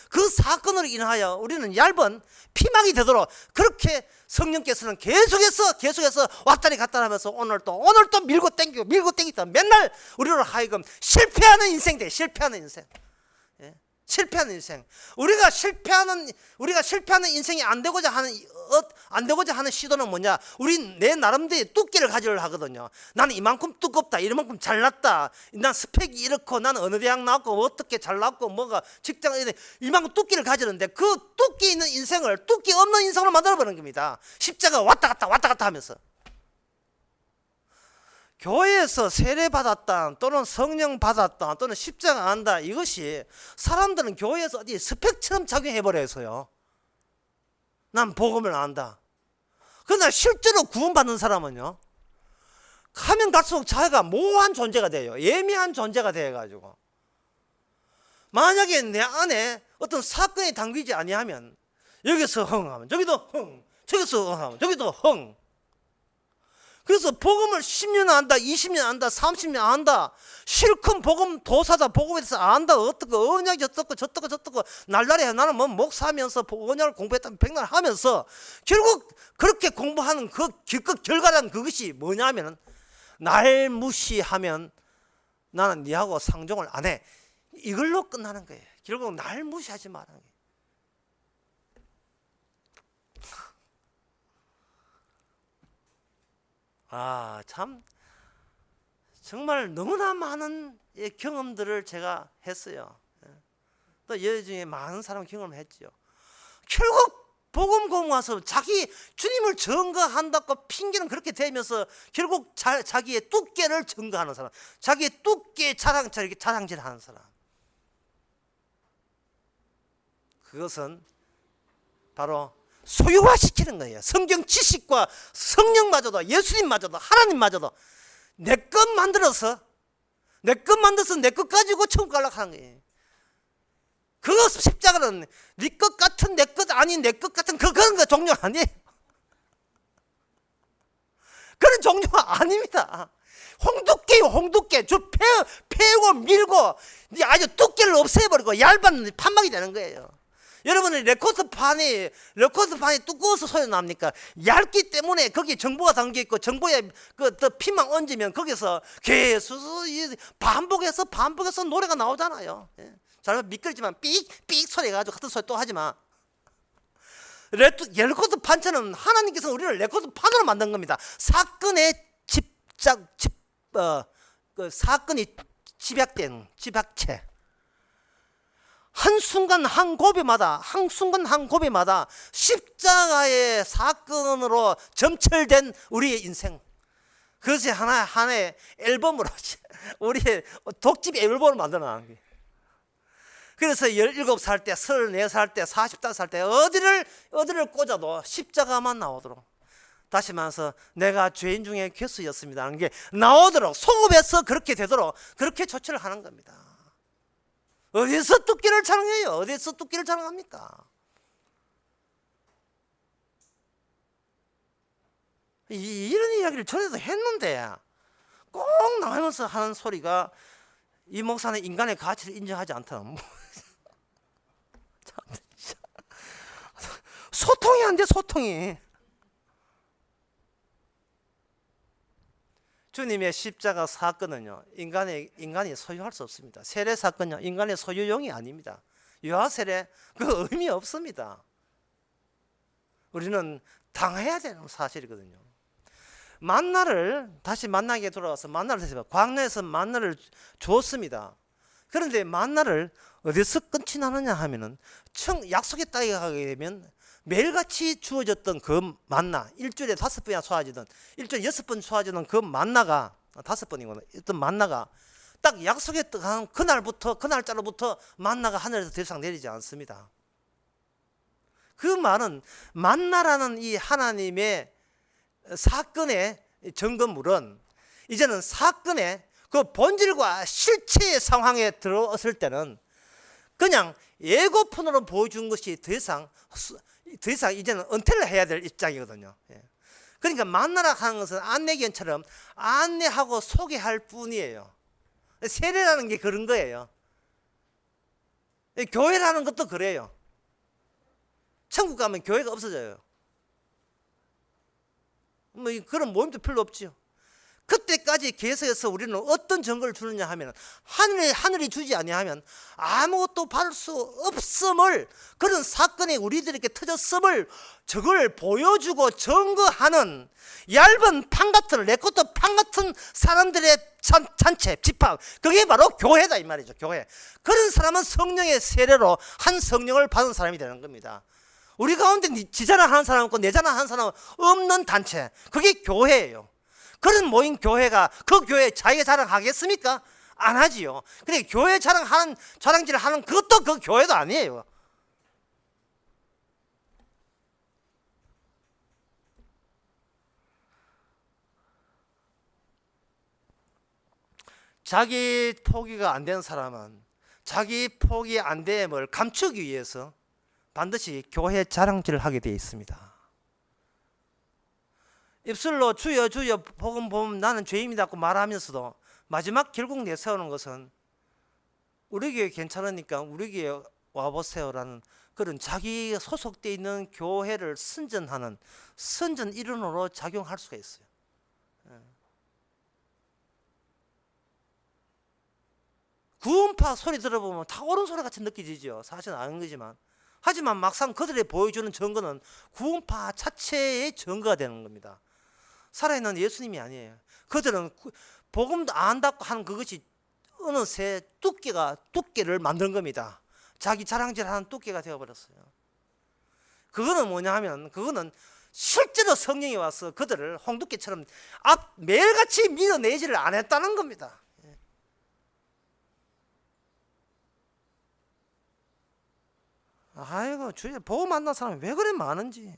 그 사건으로 인하여 우리는 얇은 피막이 되도록 그렇게 성령께서는 계속해서 왔다리 갔다리 하면서 오늘 또 밀고 땡기다 맨날 우리로 하여금 실패하는 인생 돼. 실패하는 인생. 예? 실패하는 인생. 우리가 실패하는 인생이 안 되고자 하는 시도는 뭐냐? 우리 내 나름대로 뚜께를 가지려 하거든요. 나는 이만큼 두껍다, 이만큼 잘났다, 난 스펙이 이렇고, 나는 어느 대학 나왔고, 어떻게 잘 나왔고, 뭐가 직장 이만큼 뚜께를 가지는데 그 뚜께 있는 인생을 뚜께 없는 인생으로 만들어버리는 겁니다. 십자가 왔다 갔다 하면서. 교회에서 세례받았다 또는 성령 받았다 또는 십자가 안다, 이것이 사람들은 교회에서 어디 스펙처럼 작용해버려서요. 난 복음을 안다. 그러나 실제로 구원받는 사람은요, 가면 갈수록 자기가 모호한 존재가 돼요. 예민한 존재가 돼가지고 만약에 내 안에 어떤 사건이 담기지 아니하면 여기서 흥하면 저기도 흥, 저기서 흥하면 저기도 흥. 그래서 복음을 10년 안다, 20년 안다, 30년 안다, 실컷 복음 도사다, 복음에 대해서 안다, 어떻고 언약이 저떻고 날라리 나는 뭐 목사하면서 언약을 공부했다 백날 하면서 결국 그렇게 공부하는 그 결과란 그것이 뭐냐면 날 무시하면 나는 니하고 상종을 안 해, 이걸로 끝나는 거예요. 결국 날 무시하지 말라는 거예요. 참 정말 너무나 많은 경험들을 제가 했어요. 또 여 중에 많은 사람 경험했죠. 결국 복음 공부와서 자기 주님을 증거한다고 핑계는 그렇게 대면서 결국 자기의 뚜께를 증거하는 사람, 자기의 뚜께 자랑질하는 사람, 그것은 바로 소유화시키는 거예요. 성경 지식과 성령마저도, 예수님마저도, 하나님마저도 내 것 만들어서 내 것 가지고 천국 가려고 하는 거예요. 그거 십자가는 네 것 같은 내 것 아닌 내 것 같은 그런 거 종류 아니에요. 그런 종류가 아닙니다. 홍두깨요, 홍두깨. 패고 밀고 아주 두께를 없애버리고 얇은 판막이 되는 거예요. 여러분은 레코드판이 두꺼워서 소리 납니까? 얇기 때문에 거기에 정보가 담겨있고 정보에 그 피만 얹으면 거기서 계속 반복해서 노래가 나오잖아요. 잘 미끄러지만 삑삑 소리가 가지고 같은 소리 또 하지만 레코드판처럼 하나님께서 우리를 레코드판으로 만든 겁니다. 사건의 사건이 집약체. 한순간 한 고비마다 십자가의 사건으로 점철된 우리의 인생, 그것이 하나의 앨범으로 우리의 독집 앨범을 만들어놨는 거예요. 그래서 17살 때, 34살 때, 45살 때 어디를 꽂아도 십자가만 나오도록, 다시 말해서 내가 죄인 중에 괴수였습니다 하는 게 나오도록, 속업에서 그렇게 되도록 그렇게 조치를 하는 겁니다. 어디서 뚜끼를 자랑해요? 어디서 뚜끼를 자랑합니까? 이런 이야기를 전에도 했는데 꼭 나오면서 하는 소리가 이 목사는 인간의 가치를 인정하지 않다. 소통이 안 돼, 소통이. 주님의 십자가 사건은요, 인간이 소유할 수 없습니다. 세례 사건은요, 인간의 소유용이 아닙니다. 유아 세례, 그 의미 없습니다. 우리는 당해야 되는 사실이거든요. 만나를 다시 만나게 돌아와서 만나를 드세요. 광야에서 만나를 줬습니다. 그런데 만나를 어디서 끊지나느냐 하면은 약속의 땅에 가게 되면 매일같이 주어졌던 그 만나, 일주일에 5번이나 쏘아지던, 일주일에 6번 쏘아지던 그 만나가 5번이구나. 어떤 만나가 딱 약속의 땅 그날부터, 그 날짜로부터 만나가 하늘에서 더 이상 내리지 않습니다. 그 말은 만나라는 이 하나님의 사건의 점검물은 이제는 사건의 그 본질과 실체의 상황에 들어왔을 때는 그냥 예고편으로 보여준 것이 더 이상 이제는 은퇴를 해야 될 입장이거든요. 그러니까 만나라 하는 것은 안내견처럼 안내하고 소개할 뿐이에요. 세례라는 게 그런 거예요. 교회라는 것도 그래요. 천국 가면 교회가 없어져요. 뭐 그런 모임도 별로 없지요. 그때까지 계속해서 우리는 어떤 증거를 주느냐 하면 하늘이 주지 아니하면 아무것도 받을 수 없음을, 그런 사건이 우리들에게 터졌음을 저걸 보여주고 증거하는 얇은 판 같은, 레코드 판 같은 사람들의 단체, 집합, 그게 바로 교회다 이 말이죠. 교회. 그런 사람은 성령의 세례로 한 성령을 받은 사람이 되는 겁니다. 우리 가운데 지 자랑하는 사람 없고 내 자랑하는 사람 없는 단체, 그게 교회예요. 그런 모임 교회가 그 교회 자기가 자랑하겠습니까? 안 하지요. 근데 교회 자랑질을 하는 그것도 그 교회도 아니에요. 자기 포기가 안 되는 사람은 자기 포기 안 됨을 감추기 위해서 반드시 교회 자랑질을 하게 되어 있습니다. 입술로 주여 주여 복음 보면 나는 죄인이라고 말하면서도 마지막 결국 내세우는 것은 우리 교회 괜찮으니까 우리 교회 와보세요라는 그런 자기 소속되어 있는 교회를 선전하는 선전 일원으로 작용할 수가 있어요. 구음파 소리 들어보면 다 옳은 소리 같이 느껴지죠. 사실은 아는 거지만, 하지만 막상 그들이 보여주는 증거는 구음파 자체의 증거가 되는 겁니다. 살아있는 예수님이 아니에요. 그들은 복음도 안 안다고 하는 그것이 어느새 두께를 만든 겁니다. 자기 자랑질하는 두께가 되어버렸어요. 그거는 뭐냐 하면 그거는 실제로 성령이 와서 그들을 홍두깨처럼 매일같이 밀어내지를 안 했다는 겁니다. 아이고 주여 복음 만난 사람이 왜 그래 많은지.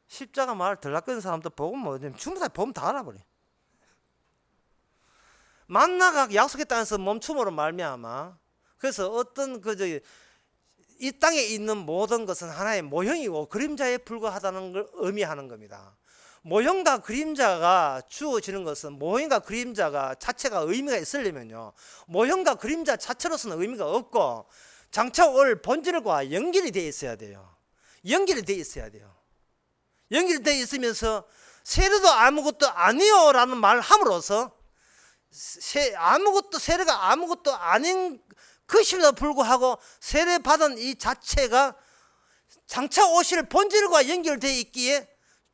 십자가 말 들락거리는 사람도 복음 뭐 충분히 복음 다 알아버려. 만나가 약속의 땅에서 멈춤으로 말미암아 그래서 어떤 이 땅에 있는 모든 것은 하나의 모형이고 그림자에 불과하다는 걸 의미하는 겁니다. 모형과 그림자가 주어지는 것은 모형과 그림자가 자체가 의미가 있으려면요, 모형과 그림자 자체로서는 의미가 없고 장차 올 본질과 연결이 되어 있어야 돼요. 연결이 되어 있어야 돼요. 연결되어 있으면서 세례도 아무것도 아니요 라는 말을 함으로써 세례가 아무것도 아닌 것임에도 불구하고 세례받은 이 자체가 장차 오실 본질과 연결되어 있기에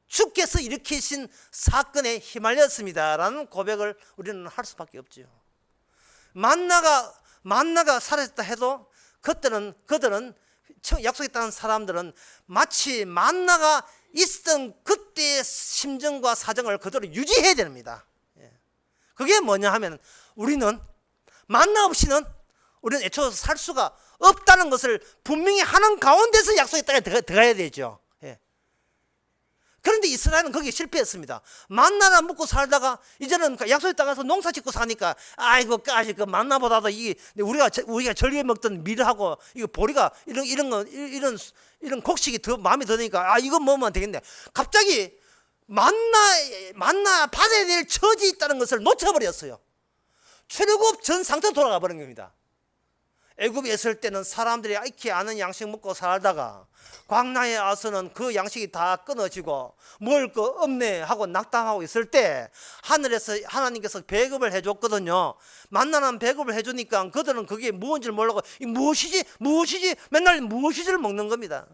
주께서 일으키신 사건에 휘말렸습니다 라는 고백을 우리는 할 수밖에 없죠. 만나가 사라졌다 해도 그들은 약속에 따른 사람들은 마치 만나가 있던 그때의 심정과 사정을 그대로 유지해야 됩니다. 그게 뭐냐 하면 우리는 만나 없이는 우리는 애초에 살 수가 없다는 것을 분명히 하는 가운데서 약속의 땅에 들어가야 되죠. 그런데 이스라엘은 거기에 실패했습니다. 만나나 먹고 살다가 이제는 약속의 땅에서 농사 짓고 사니까 아이고 그 만나보다도 우리가 절기에 먹던 밀하고 이거 보리가 이런 곡식이 더 마음에 드니까 이거 먹으면 되겠네. 갑자기 만나 받아야 될 처지에 있다는 것을 놓쳐버렸어요. 출애굽 전 상태로 돌아가 버린 겁니다. 애굽에 있을 때는 사람들이 익히 아는 양식 먹고 살다가 광야에 와서는 그 양식이 다 끊어지고 먹을 거 없네 하고 낙담하고 있을 때 하늘에서 하나님께서 배급을 해줬거든요. 만나는 배급을 해주니까 그들은 그게 무엇인지 모르고 무엇이지 맨날 무엇이지를 먹는 겁니다.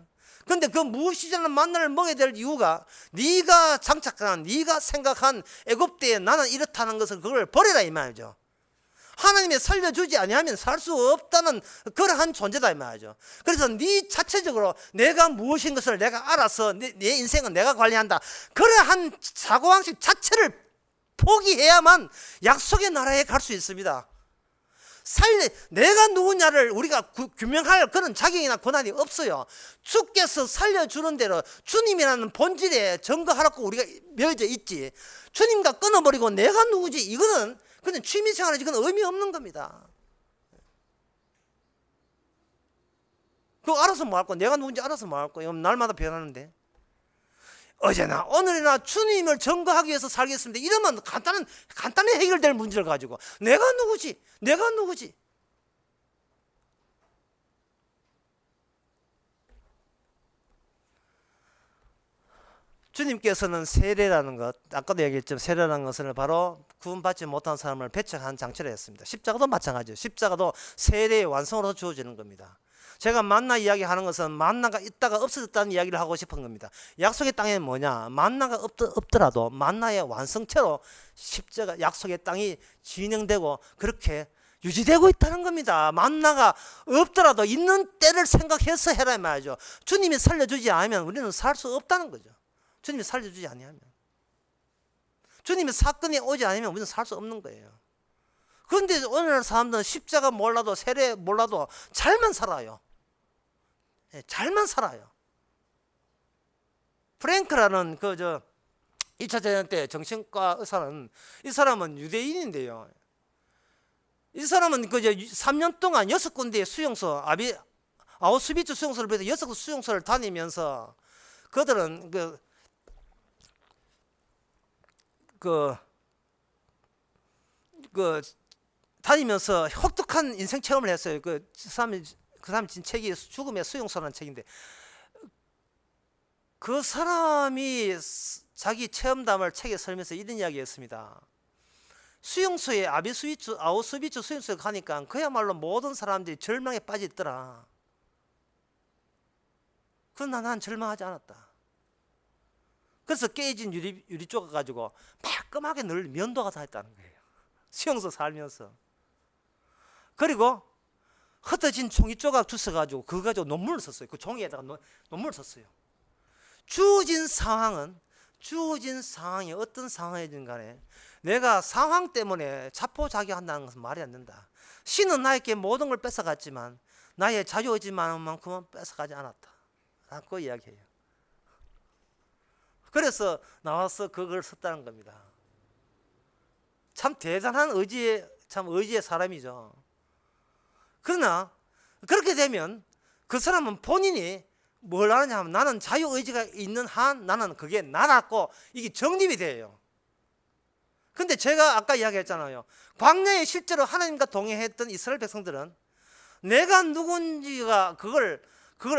근데 그 무시자는 만나를 먹어야 될 이유가 네가 장착한, 네가 생각한 애굽때에 나는 이렇다는 것을 그걸 버려라 이 말이죠. 하나님이 살려주지 아니하면 살 수 없다는 그러한 존재다 이 말이죠. 그래서 네 자체적으로 내가 무엇인 것을 내가 알아서 내 인생은 내가 관리한다, 그러한 사고방식 자체를 포기해야만 약속의 나라에 갈 수 있습니다. 내가 누구냐를 우리가 규명할 그런 자격이나 권한이 없어요. 주께서 살려주는 대로 주님이라는 본질에 증거하라고 우리가 맺어져 있지, 주님과 끊어버리고 내가 누구지, 이거는 그냥 취미생활이지, 이건 의미 없는 겁니다. 그거 알아서 뭐 할 거야? 내가 누군지 알아서 뭐 할 거야? 날마다 변하는데. 어제나 오늘이나 주님을 증거하기 위해서 살겠습니다, 이러면 간단히 해결될 문제를 가지고 내가 누구지. 주님께서는 세례라는 것, 아까도 얘기했지만 세례라는 것을 바로 구원받지 못한 사람을 배척한 장치를 했습니다. 십자가도 마찬가지예요. 십자가도 세례의 완성으로 주어지는 겁니다. 제가 만나 이야기하는 것은 만나가 있다가 없어졌다는 이야기를 하고 싶은 겁니다. 약속의 땅에는 뭐냐? 만나가 없더라도 만나의 완성체로 십자가 약속의 땅이 진행되고 그렇게 유지되고 있다는 겁니다. 만나가 없더라도 있는 때를 생각해서 해라 말이죠. 주님이 살려주지 않으면 우리는 살 수 없다는 거죠. 주님이 살려주지 아니하면, 주님의 사건이 오지 않으면 우리는 살 수 없는 거예요. 그런데 오늘날 사람들은 십자가 몰라도 세례 몰라도 잘만 살아요. 잘만 살아요. 프랭크라는 2차 대전 때 정신과 의사는, 이 사람은 유대인인데요. 이 사람은 3년 동안 6군데의 수용소, 아우슈비츠 수용소를 비해서 6 수용소를 다니면서 그들은 다니면서 혹독한 인생 체험을 했어요. 그 사람이 진 책이 죽음의 수용소라는 책인데, 그 사람이 자기 체험담을 책에 설명해서 이런 이야기했습니다. 수용소에 아우슈비츠 수용소에 가니까 그야말로 모든 사람들이 절망에 빠져 있더라. 그러나 난 절망하지 않았다. 그래서 깨진 유리 쪼가 가지고 말끔하게 늘 면도가 다 했다는 거예요. 수용소 살면서. 그리고 흩어진 종이 조각 주워 가지고 그거 가지고 논문을 썼어요. 그 종이에다가 논문을 썼어요. 주어진 상황이 어떤 상황이든 간에 내가 상황 때문에 자포자기한다는 것은 말이 안 된다. 신은 나에게 모든 걸 뺏어갔지만 나의 자유의지만큼은 뺏어가지 않았다 라고 이야기해요. 그래서 나와서 그걸 썼다는 겁니다. 참 대단한 의지의 사람이죠. 그러나 그렇게 되면 그 사람은 본인이 뭘 하느냐 하면, 나는 자유의지가 있는 한 나는 그게 나라고 이게 정립이 돼요. 근데 제가 아까 이야기했잖아요. 광야에 실제로 하나님과 동행했던 이스라엘 백성들은 내가 누군지가 그걸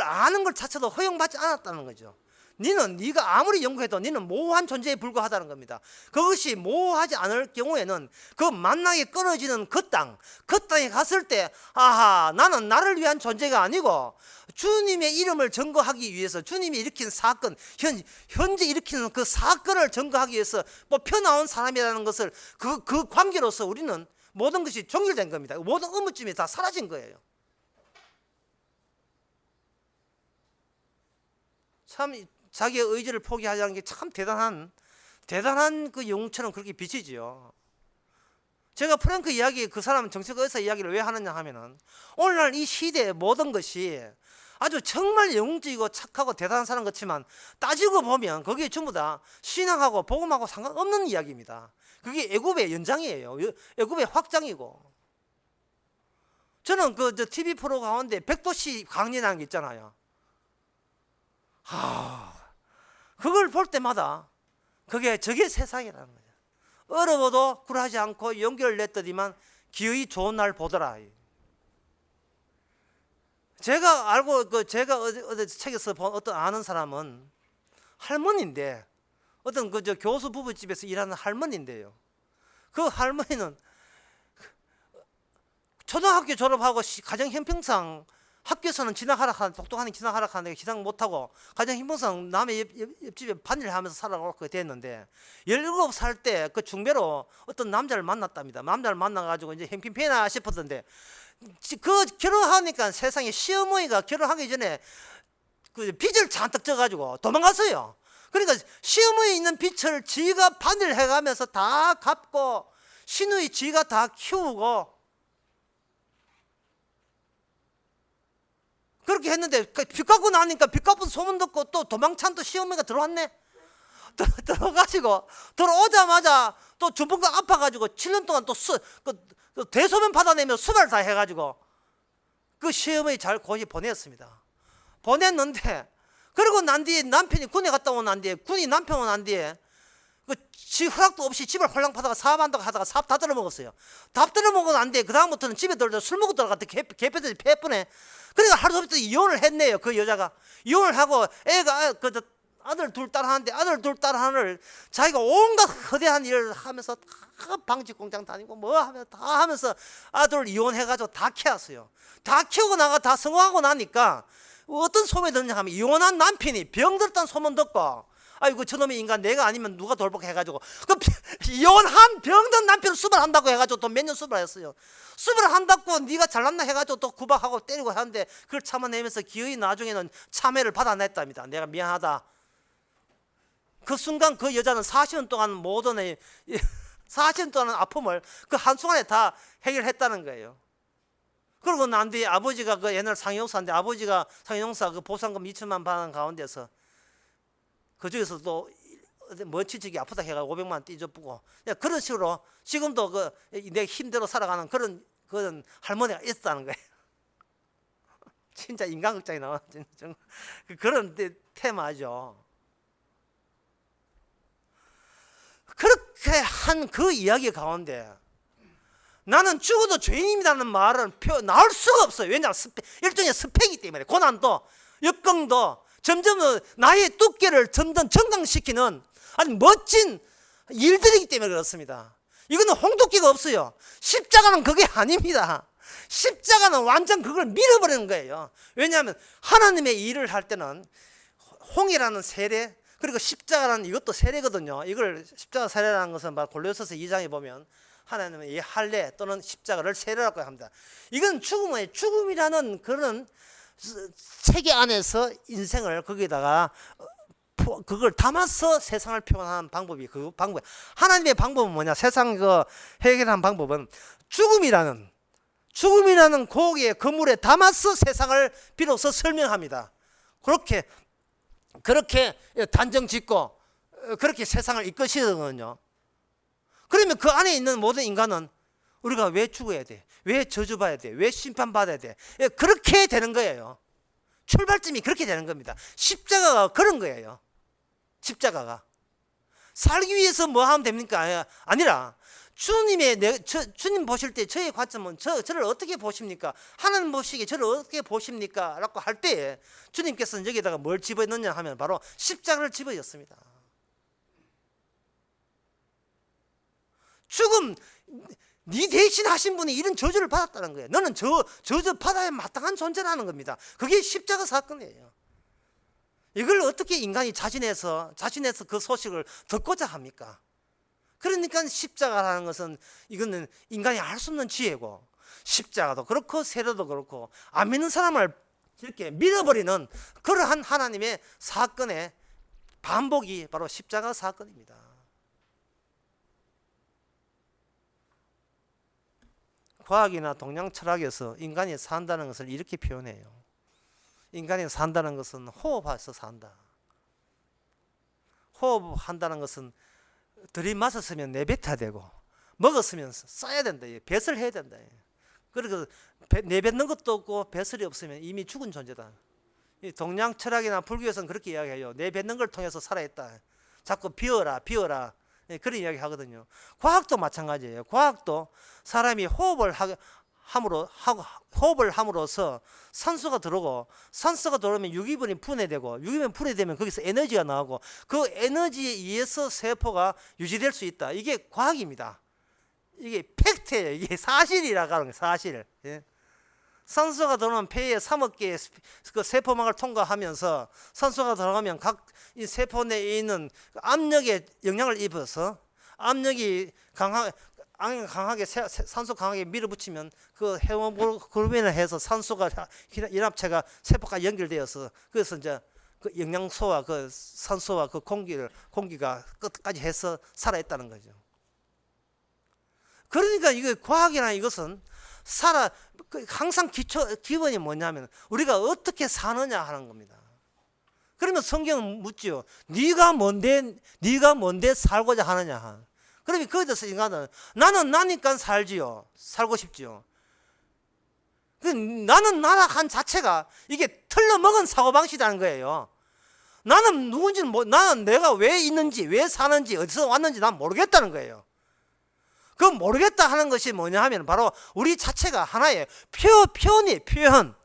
아는 것 자체도 허용받지 않았다는 거죠. 네가 아무리 연구해도 너는 모호한 존재에 불과하다는 겁니다. 그것이 모호하지 않을 경우에는 그 만나게 끊어지는 그 땅에 갔을 때, 아하, 나는 나를 위한 존재가 아니고 주님의 이름을 증거하기 위해서, 주님이 일으킨 사건, 현재 일으키는 그 사건을 증거하기 위해서 뽑혀 나온 사람이라는 것을 그 관계로서 우리는 모든 것이 종결된 겁니다. 모든 의무점이 다 사라진 거예요. 참 자기의 의지를 포기하지 게 참 대단한 그 영웅처럼 그렇게 비치지요. 제가 프랭크 이야기, 그 사람 정신과 의사 이야기를 왜 하느냐 하면은, 오늘날 이 시대의 모든 것이 아주 정말 영웅적이고 착하고 대단한 사람 같지만 따지고 보면 그게 전부 다 신앙하고 복음하고 상관없는 이야기입니다. 그게 애굽의 연장이에요. 애굽의 확장이고. 저는 그 TV 프로 가운데 백도시 강연이라는 게 있잖아요. 그걸 볼 때마다 저게 세상이라는 거죠. 어려워도 굴하지 않고 용기를 냈더니만 기어이 좋은 날 보더라. 제가 알고 제가 어디 책에서 본 어떤 아는 사람은 할머니인데, 어떤 교수 부부집에서 일하는 할머니인데요. 그 할머니는 초등학교 졸업하고 가정 형편상 학교에서는 지나가라 하는 똑똑하니 지나가라 하는데 지나가 못하고 가장 힘분상 남의 옆집에 반일을 하면서 살아가게 됐는데 17살 때 그 중매로 어떤 남자를 만났답니다. 남자를 만나가지고 이제 행편페나 싶었던데 그 결혼하니까 세상에 시어머니가 결혼하기 전에 그 빚을 잔뜩 져가지고 도망갔어요. 그러니까 시어머니 있는 빚을 지가 반일 해가면서 다 갚고 시누이 지가 다 키우고 그렇게 했는데 빚 갚고 나니까 빚 갚은 소문 듣고 또 도망찬 또 시어머니가 들어왔네. 들어가지고 들어오자마자 또 주변가 아파가지고 7년 동안 또 대소변 받아내며 수발 다 해가지고 그 시어머니 잘 고시 보냈습니다. 보냈는데 그리고 난 뒤에 남편이 군에 갔다 온 난 뒤에 군이 남편 온 난 뒤에 지 허락도 없이 집을 홀랑파다가 사업한다고 하다가 사업 다 들어먹었어요. 다 들어먹고 난 뒤에 그 다음부터는 집에 들어서 술 먹고 들어갔다 개패들이 패쁘네. 그러니까 하루 종일 이혼을 했네요. 그 여자가 이혼을 하고 애가 그 아들 둘 딸 하는데 아들 둘 딸 하나를 자기가 온갖 거대한 일을 하면서 다 방직 공장 다니고 뭐 하면서 다 하면서 아들 이혼해가지고 다 키웠어요. 다 키우고 나가 다 성공하고 나니까 어떤 소문이 듣냐 하면 이혼한 남편이 병들었다는 소문 듣고 아이고 저놈의 인간 내가 아니면 누가 돌보게 해가지고 그 이혼한 병든 남편을 수발한다고 해가지고 또 몇 년 수발했어요. 수발한다고 네가 잘났나 해가지고 또 구박하고 때리고 하는데 그걸 참아내면서 기어이 나중에는 참회를 받아냈답니다. 내가 미안하다. 그 순간 그 여자는 40년 동안 모든 40년 동안 아픔을 그 한순간에 다 해결했다는 거예요. 그리고 난 뒤에 아버지가 그 옛날 상용사인데 아버지가 상용사 그 보상금 2천만 받는 가운데서 그 중에서 또 먼 친척이 아프다 해가지고 500만 원 띠줘보고 그런 식으로 지금도 내 힘대로 살아가는 그런 할머니가 있었다는 거예요. 진짜 인간극장이 나와 그런 테마죠. 그렇게 한 그 이야기 가운데 나는 죽어도 죄인입니다는 말은 나올 수가 없어요. 왜냐하면 일종의 스펙이기 때문에 고난도 역경도 점점 나의 두께를 점점 정강시키는 아주 멋진 일들이기 때문에 그렇습니다. 이거는 홍두깨가 없어요. 십자가는 그게 아닙니다. 십자가는 완전 그걸 밀어버리는 거예요. 왜냐하면 하나님의 일을 할 때는 홍이라는 세례 그리고 십자가라는 이것도 세례거든요. 이걸 십자가 세례라는 것은 골로새서 2장에 보면 하나님은 이 할례 또는 십자가를 세례라고 합니다. 이건 죽음이라는 그런 체계 안에서 인생을 거기다가 그걸 담아서 세상을 표현하는 방법이 그 방법. 하나님의 방법은 뭐냐? 세상 그 해결하는 방법은 죽음이라는 고기의 그물에 담아서 세상을 비로소 설명합니다. 그렇게 단정 짓고 그렇게 세상을 이끄시거든요. 그러면 그 안에 있는 모든 인간은 우리가 왜 죽어야 돼? 왜 저주받아야 돼? 왜 심판받아야 돼? 그렇게 되는 거예요. 출발점이 그렇게 되는 겁니다. 십자가가 그런 거예요. 십자가가 살기 위해서 뭐 하면 됩니까? 아니라 주님 보실 때 저의 관점은 저를 어떻게 보십니까? 하나님 보시기에 저를 어떻게 보십니까? 라고 할 때 주님께서는 여기다가 뭘 집어넣느냐 하면 바로 십자가를 집어넣습니다. 죽음 네 대신 하신 분이 이런 저주를 받았다는 거예요. 너는 저주 받아야 마땅한 존재라는 겁니다. 그게 십자가 사건이에요. 이걸 어떻게 인간이 자신에서 그 소식을 듣고자 합니까? 그러니까 십자가라는 것은 이거는 인간이 알 수 없는 지혜고 십자가도 그렇고 세례도 그렇고 안 믿는 사람을 이렇게 밀어버리는 그러한 하나님의 사건의 반복이 바로 십자가 사건입니다. 과학이나 동양 철학에서 인간이 산다는 것을 이렇게 표현해요. 인간이 산다는 것은 호흡해서 산다. 호흡한다는 것은 들이마셨으면 내뱉어야 되고 먹었으면 써야 된다. 배설을 해야 된다. 그리고 내뱉는 것도 없고 배설이 없으면 이미 죽은 존재다. 동양 철학이나 불교에서는 그렇게 이야기해요. 내뱉는 걸 통해서 살아있다. 자꾸 비워라. 그런 이야기 하거든요. 과학도 마찬가지예요. 과학도 사람이 호흡을 함으로써 산소가 들어오고 산소가 들어오면 유기분이 분해되고 유기분이 분해되면 거기서 에너지가 나오고 그 에너지에 의해서 세포가 유지될 수 있다. 이게 과학입니다. 이게 팩트예요. 이게 사실이라고 하는 거예요. 사실. 예. 산소가 들어오면 폐에 3억 개의 그 세포막을 통과하면서 산소가 들어가면 각 이 세포 내에 있는 압력에 영향을 입어서 압력이 강하게 산소 강하게 밀어붙이면 그 헤모글로빈을 해서 산소가 연합체가 세포가 연결되어서 그래서 이제 그 영양소와 그 산소와 그 공기가 끝까지 해서 살아있다는 거죠. 그러니까 이거 과학이라는 이것은 항상 기본이 뭐냐면 우리가 어떻게 사느냐 하는 겁니다. 그러면 성경은 묻지요. 네가 뭔데 살고자 하느냐. 그러면 거기에 대해서 인간은 나는 나니까 살지요. 살고 싶지요. 나는 나라 한 자체가 이게 틀려먹은 사고방식이라는 거예요. 나는 누군지는 나는 내가 왜 있는지 왜 사는지 어디서 왔는지 난 모르겠다는 거예요. 그 모르겠다 하는 것이 뭐냐 하면 바로 우리 자체가 하나의 표현.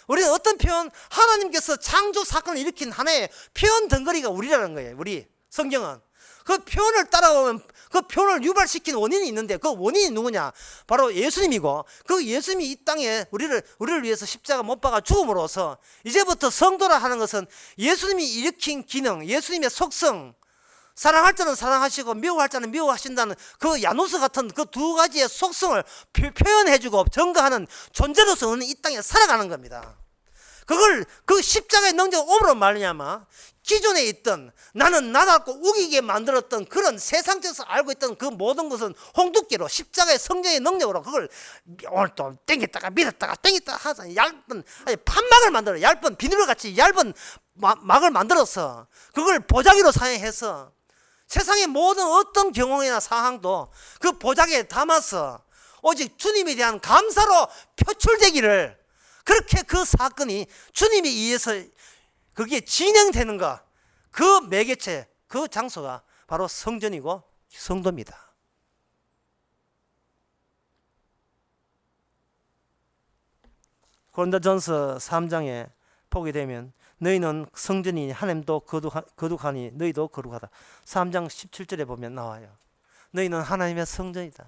우리는 어떤 표현? 하나님께서 창조 사건을 일으킨 하나의 표현 덩어리가 우리라는 거예요. 우리 성경은 그 표현을 따라오면 그 표현을 유발시킨 원인이 있는데 그 원인이 누구냐? 바로 예수님이고 그 예수님이 이 땅에 우리를 위해서 십자가 못 박아 죽음으로써 이제부터 성도라 하는 것은 예수님이 일으킨 기능, 예수님의 속성, 사랑할 자는 사랑하시고 미워할 자는 미워하신다는 그 야누스 같은 그 두 가지의 속성을 표현해주고 증거하는 존재로서 이 땅에 살아가는 겁니다. 그걸 그 십자가의 능력을 오므로 말미암아 기존에 있던 나는 나답고 우기게 만들었던 그런 세상에서 알고 있던 그 모든 것은 홍두깨로 십자가의 성령의 능력으로 그걸 오늘 또 땡겼다가 밀었다가 땡겼다가 하자 얇은 판막을 만들어 얇은 비닐같이 얇은 막을 만들어서 그걸 보자기로 사용해서 세상의 모든 어떤 경험이나 상황도 그 보자기에 담아서 오직 주님에 대한 감사로 표출되기를 그렇게 그 사건이 주님에 의해서 그게 진행되는 것, 그 매개체, 그 장소가 바로 성전이고 성도입니다. 고린도전서 3장에 보게 되면 너희는 성전이니 하나님도 거룩하니 너희도 거룩하다. 3장 17절에 보면 나와요. 너희는 하나님의 성전이다.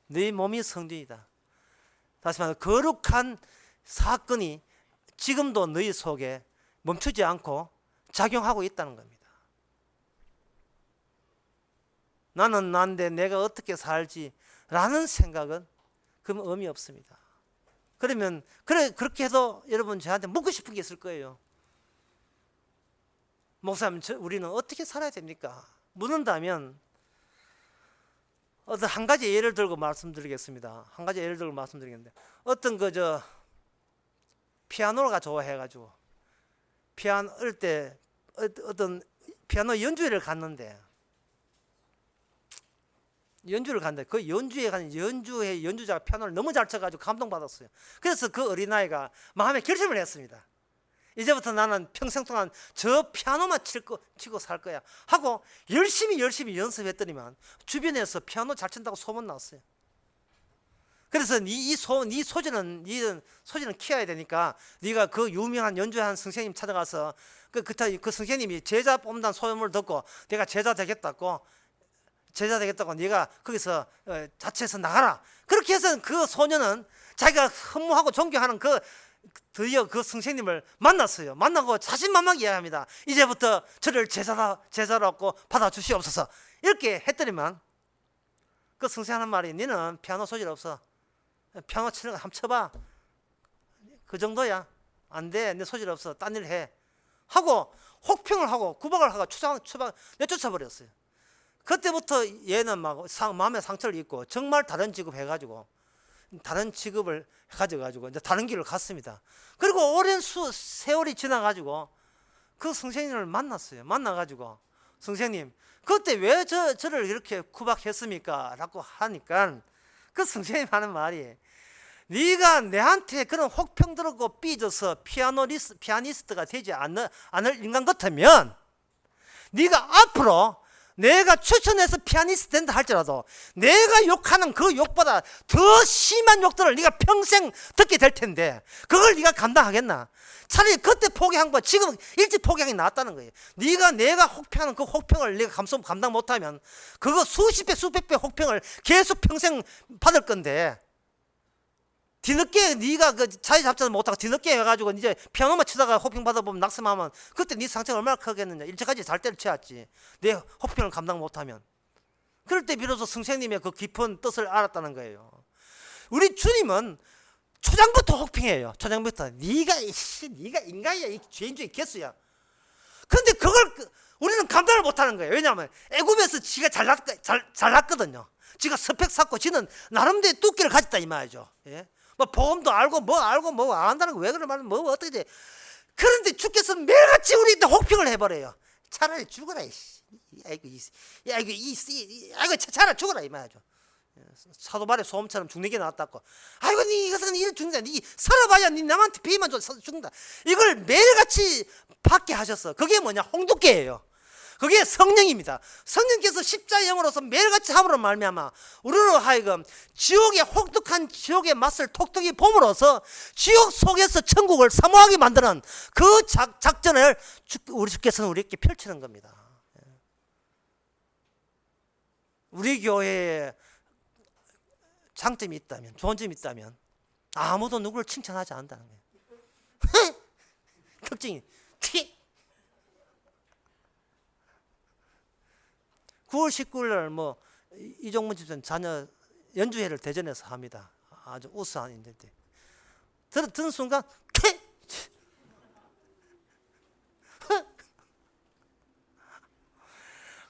너희 몸이 성전이다. 다시 말해 거룩한 사건이 지금도 너희 속에 멈추지 않고 작용하고 있다는 겁니다. 나는 난데 내가 어떻게 살지 라는 생각은 그럼 의미 없습니다. 그러면 그렇게 해도 여러분 저한테 묻고 싶은 게 있을 거예요. 목사님 우리는 어떻게 살아야 됩니까? 묻는다면 어떤 한 가지 예를 들고 말씀드리겠습니다. 한 가지 예를 들고 말씀드리겠는데 어떤 피아노가 좋아해가지고 피아노 때 어떤 피아노 연주회를 갔는데 그 연주회 가는 연주자가 피아노를 너무 잘 쳐가지고 감동받았어요. 그래서 그 어린아이가 마음에 결심을 했습니다. 이제부터 나는 평생 동안 저 피아노만 치고 살 거야 하고 열심히 연습했더니만 주변에서 피아노 잘 친다고 소문 났어요. 그래서 이 소질은 키워야 되니까 네가 그 유명한 연주한 선생님 찾아가서 그 선생님이 제자 뽑는다는 소문을 듣고 내가 제자 되겠다고 네가 거기서 자체에서 나가라. 그렇게 해서 그 소녀는 자기가 흠모하고 존경하는 드디어 그 선생님을 만났어요. 만나고 자신만만하게 이야기합니다. 이제부터 저를 제자로 받아주시옵소서. 이렇게 했더니만 그 선생님 하는 말이 너는 피아노 소질 없어. 피아노 치는 거 한번 쳐봐. 그 정도야. 안 돼. 내 소질 없어. 딴 일 해. 하고 혹평을 하고 구박을 하고 내쫓아버렸어요. 그때부터 얘는 막 마음에 상처를 입고 정말 다른 직업 해가지고 다른 직업을 가져가지고 이제 다른 길을 갔습니다. 그리고 오랜 세월이 지나가지고 그 선생님을 만났어요. 만나가지고 선생님 그때 왜 저를 이렇게 구박했습니까? 라고 하니까 그 선생님 하는 말이 네가 내한테 그런 혹평 들었고 삐져서 피아니스트가 되지 않을 인간 같으면 네가 앞으로 내가 추천해서 피아니스트 된다 할지라도 내가 욕하는 그 욕보다 더 심한 욕들을 네가 평생 듣게 될 텐데 그걸 네가 감당하겠나? 차라리 그때 포기한 거 지금 일찍 포기하는 게 낫다는 거예요. 내가 혹평하는 그 혹평을 네가 감당 못하면 그거 수십 배 수백 배 혹평을 계속 평생 받을 건데 뒤늦게 네가 그 자리 잡지 못하고 뒤늦게 해가지고 이제 피아노만 치다가 호핑 받아보면 낙심하면 그때 네 상처가 얼마나 크겠느냐. 일찍까지 잘 때를 쳐야지. 내 호핑을 감당 못하면. 그럴 때 비로소 선생님의 그 깊은 뜻을 알았다는 거예요. 우리 주님은 초장부터 호핑해요. 초장부터 네가 인간이야. 이 죄인 중에 개수야. 그런데 그걸 우리는 감당을 못하는 거예요. 왜냐하면 애굽에서 지가 잘났거든요. 지가 스펙 쌓고 지는 나름대로 뚜끼를 가졌다 이 말이죠. 예? 뭐 보험도 알고 뭐 안 한다는 거 왜 그런 말은 뭐 어떻게 돼? 그런데 주께서 매일같이 우리한테 혹평을 해버려요. 차라리 죽어라 이씨. 아이고 차라리 죽어라 이 말이죠. 사도 말에 소음처럼 죽는 게 낫다고. 아이고 니 이것은 이래 죽는다. 니 살아봐야 니 남한테 비만 줘 죽는다. 이걸 매일같이 받게 하셨어. 그게 뭐냐? 홍두깨예요. 그게 성령입니다. 성령께서 십자의 영으로서 매일같이 함으로 말미암아 우리로 하여금 지옥의 혹독한 지옥의 맛을 톡톡히 봄으로써 지옥 속에서 천국을 사모하게 만드는 그 작전을 우리 주께서는 우리에게 펼치는 겁니다. 우리 교회에 장점이 있다면, 좋은 점이 있다면 아무도 누구를 칭찬하지 않는다는 거예요. 특징이 9월 19일 날 뭐 이종문 집사님 자녀 연주회를 대전에서 합니다. 아주 우수한 인재인데 듣는 순간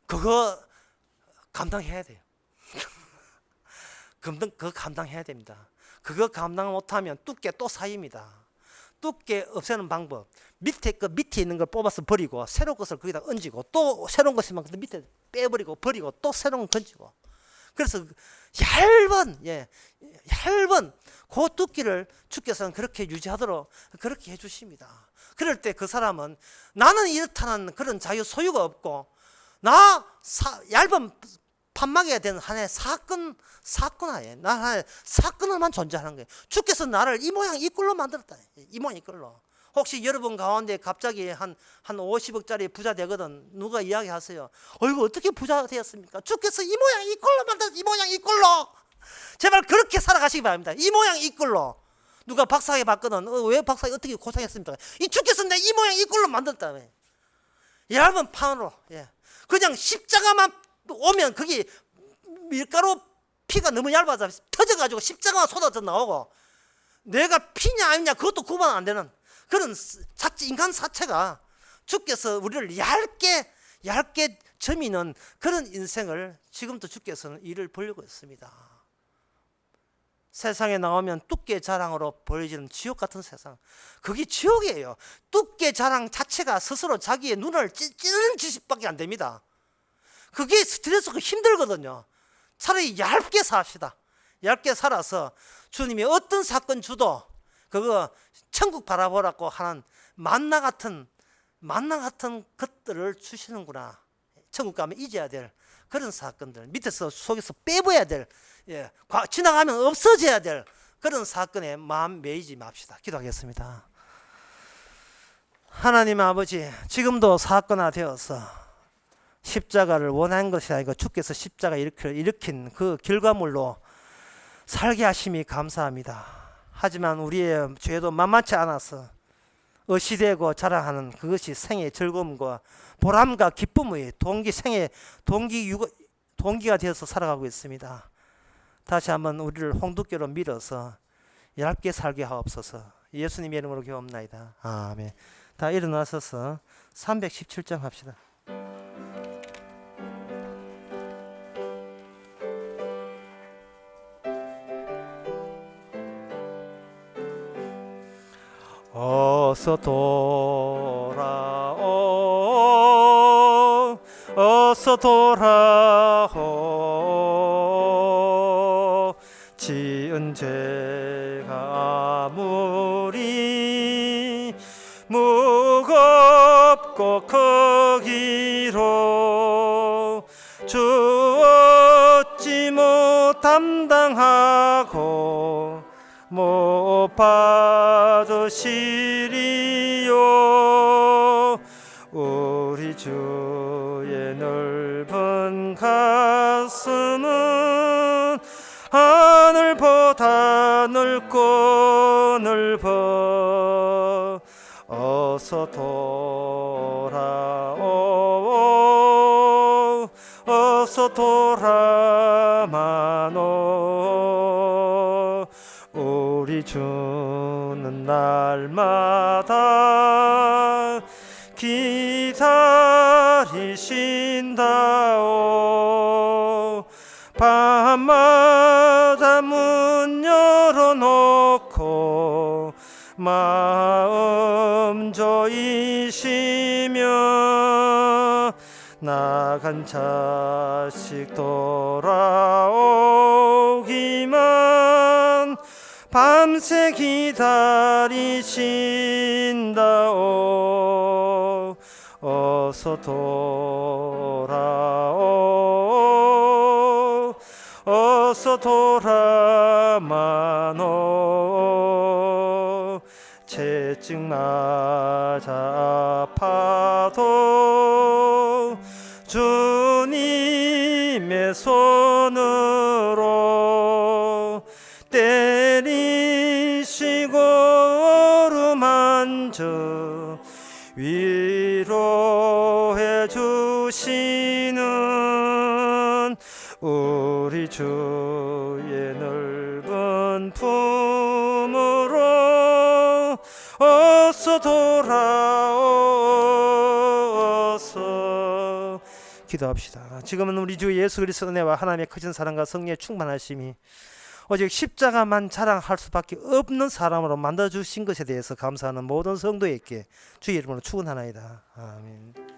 그거 감당해야 돼요. 그거 감당해야 됩니다. 그거 감당 못하면 뚜깨 또 쌓입니다. 뚜깨 없애는 방법, 밑에 있는 걸 뽑아서 버리고 새로운 것을 거기다 얹고 또 새로운 것이면 그 밑에 빼버리고 버리고 또 새로운 거 던지고. 그래서 얇은 그 뚜끼를 주께서는 그렇게 유지하도록 그렇게 해주십니다. 그럴 때 그 사람은 나는 이렇다는 그런 자유 소유가 없고 얇은 판막이어야 되는 하나의 사건하에 나 하나의 사건을만 존재하는 거예요. 주께서 나를 이 모양 이 꼴로 만들었다. 이 모양 이 꼴로. 혹시 여러분 가운데 갑자기 한 50억짜리 부자 되거든. 누가 이야기하세요. 어이구 어떻게 부자 되었습니까? 주께서 이 모양 이 꼴로 만들었다. 이 모양 이 꼴로. 제발 그렇게 살아가시기 바랍니다. 이 모양 이 꼴로. 누가 박사학위 받거든. 왜 박사학위 어떻게 고생했습니까? 이 주께서 내 이 모양 이 꼴로 만들었다. 얇은 판으로. 그냥 십자가만 오면 거기 밀가루 피가 너무 얇아서 터져가지고 십자가만 쏟아져 나오고 내가 피냐 아니냐 그것도 구분 안 되는 그런 인간 자체가 주께서 우리를 얇게 점이는 그런 인생을 지금도 주께서는 일을 벌이고 있습니다. 세상에 나오면 뚜깨 자랑으로 보여지는 지옥 같은 세상, 그게 지옥이에요. 뚜깨 자랑 자체가 스스로 자기의 눈을 찌르는 짓밖에 안 됩니다. 그게 스트레스가 힘들거든요. 차라리 얇게 삽시다. 얇게 살아서 주님이 어떤 사건 주도 그거 천국 바라보라고 하는 만나 같은 것들을 주시는구나. 천국 가면 잊어야 될 그런 사건들, 밑에서 속에서 빼버려야 될, 지나가면 없어져야 될 그런 사건에 마음 매이지 맙시다. 기도하겠습니다. 하나님 아버지, 지금도 사건화되어서 십자가를 원한 것이 아니고 주께서 십자가 일으킨 그 결과물로 살게 하심이 감사합니다. 하지만 우리의 죄도 만만치 않아서 어시되고 자랑하는 그것이 생의 즐거움과 보람과 기쁨의 동기가 되어서 살아가고 있습니다. 다시 한번 우리를 홍두깨로 밀어서 얇게 살게 하옵소서. 예수님의 이름으로 기도합나이다. 아멘. 다 일어나셔서 317장 합시다. 어서 돌아오, 어서 돌아오. 지은 죄가 아무리 무겁고 크기로 주 어찌 못 담당하고 못 받으시리요. 우리 주의 넓은 가슴은 하늘보다 넓고 넓어 어서 돌아오 어서 돌아마노 우리 주는 날마다 기다리신다오 밤마다 문 열어놓고 마음 조이시며 나간 자식 돌아오기만 밤새 기다리신다오 어서 돌아오 어서 돌아마노 채찍 맞아 아파도 주님의 손으로 때리시고 어루만져 위로해 주시는 우리 주의 넓은 품으로 어서 돌아오소. 기도합시다. 지금은 우리 주 예수 그리스도의 은혜와 하나님의 크신 사랑과 성령의 충만하심이 오직 십자가만 자랑할 수밖에 없는 사람으로 만들어주신 것에 대해서 감사하는 모든 성도에게 주의 이름으로 축원하나이다. 아멘.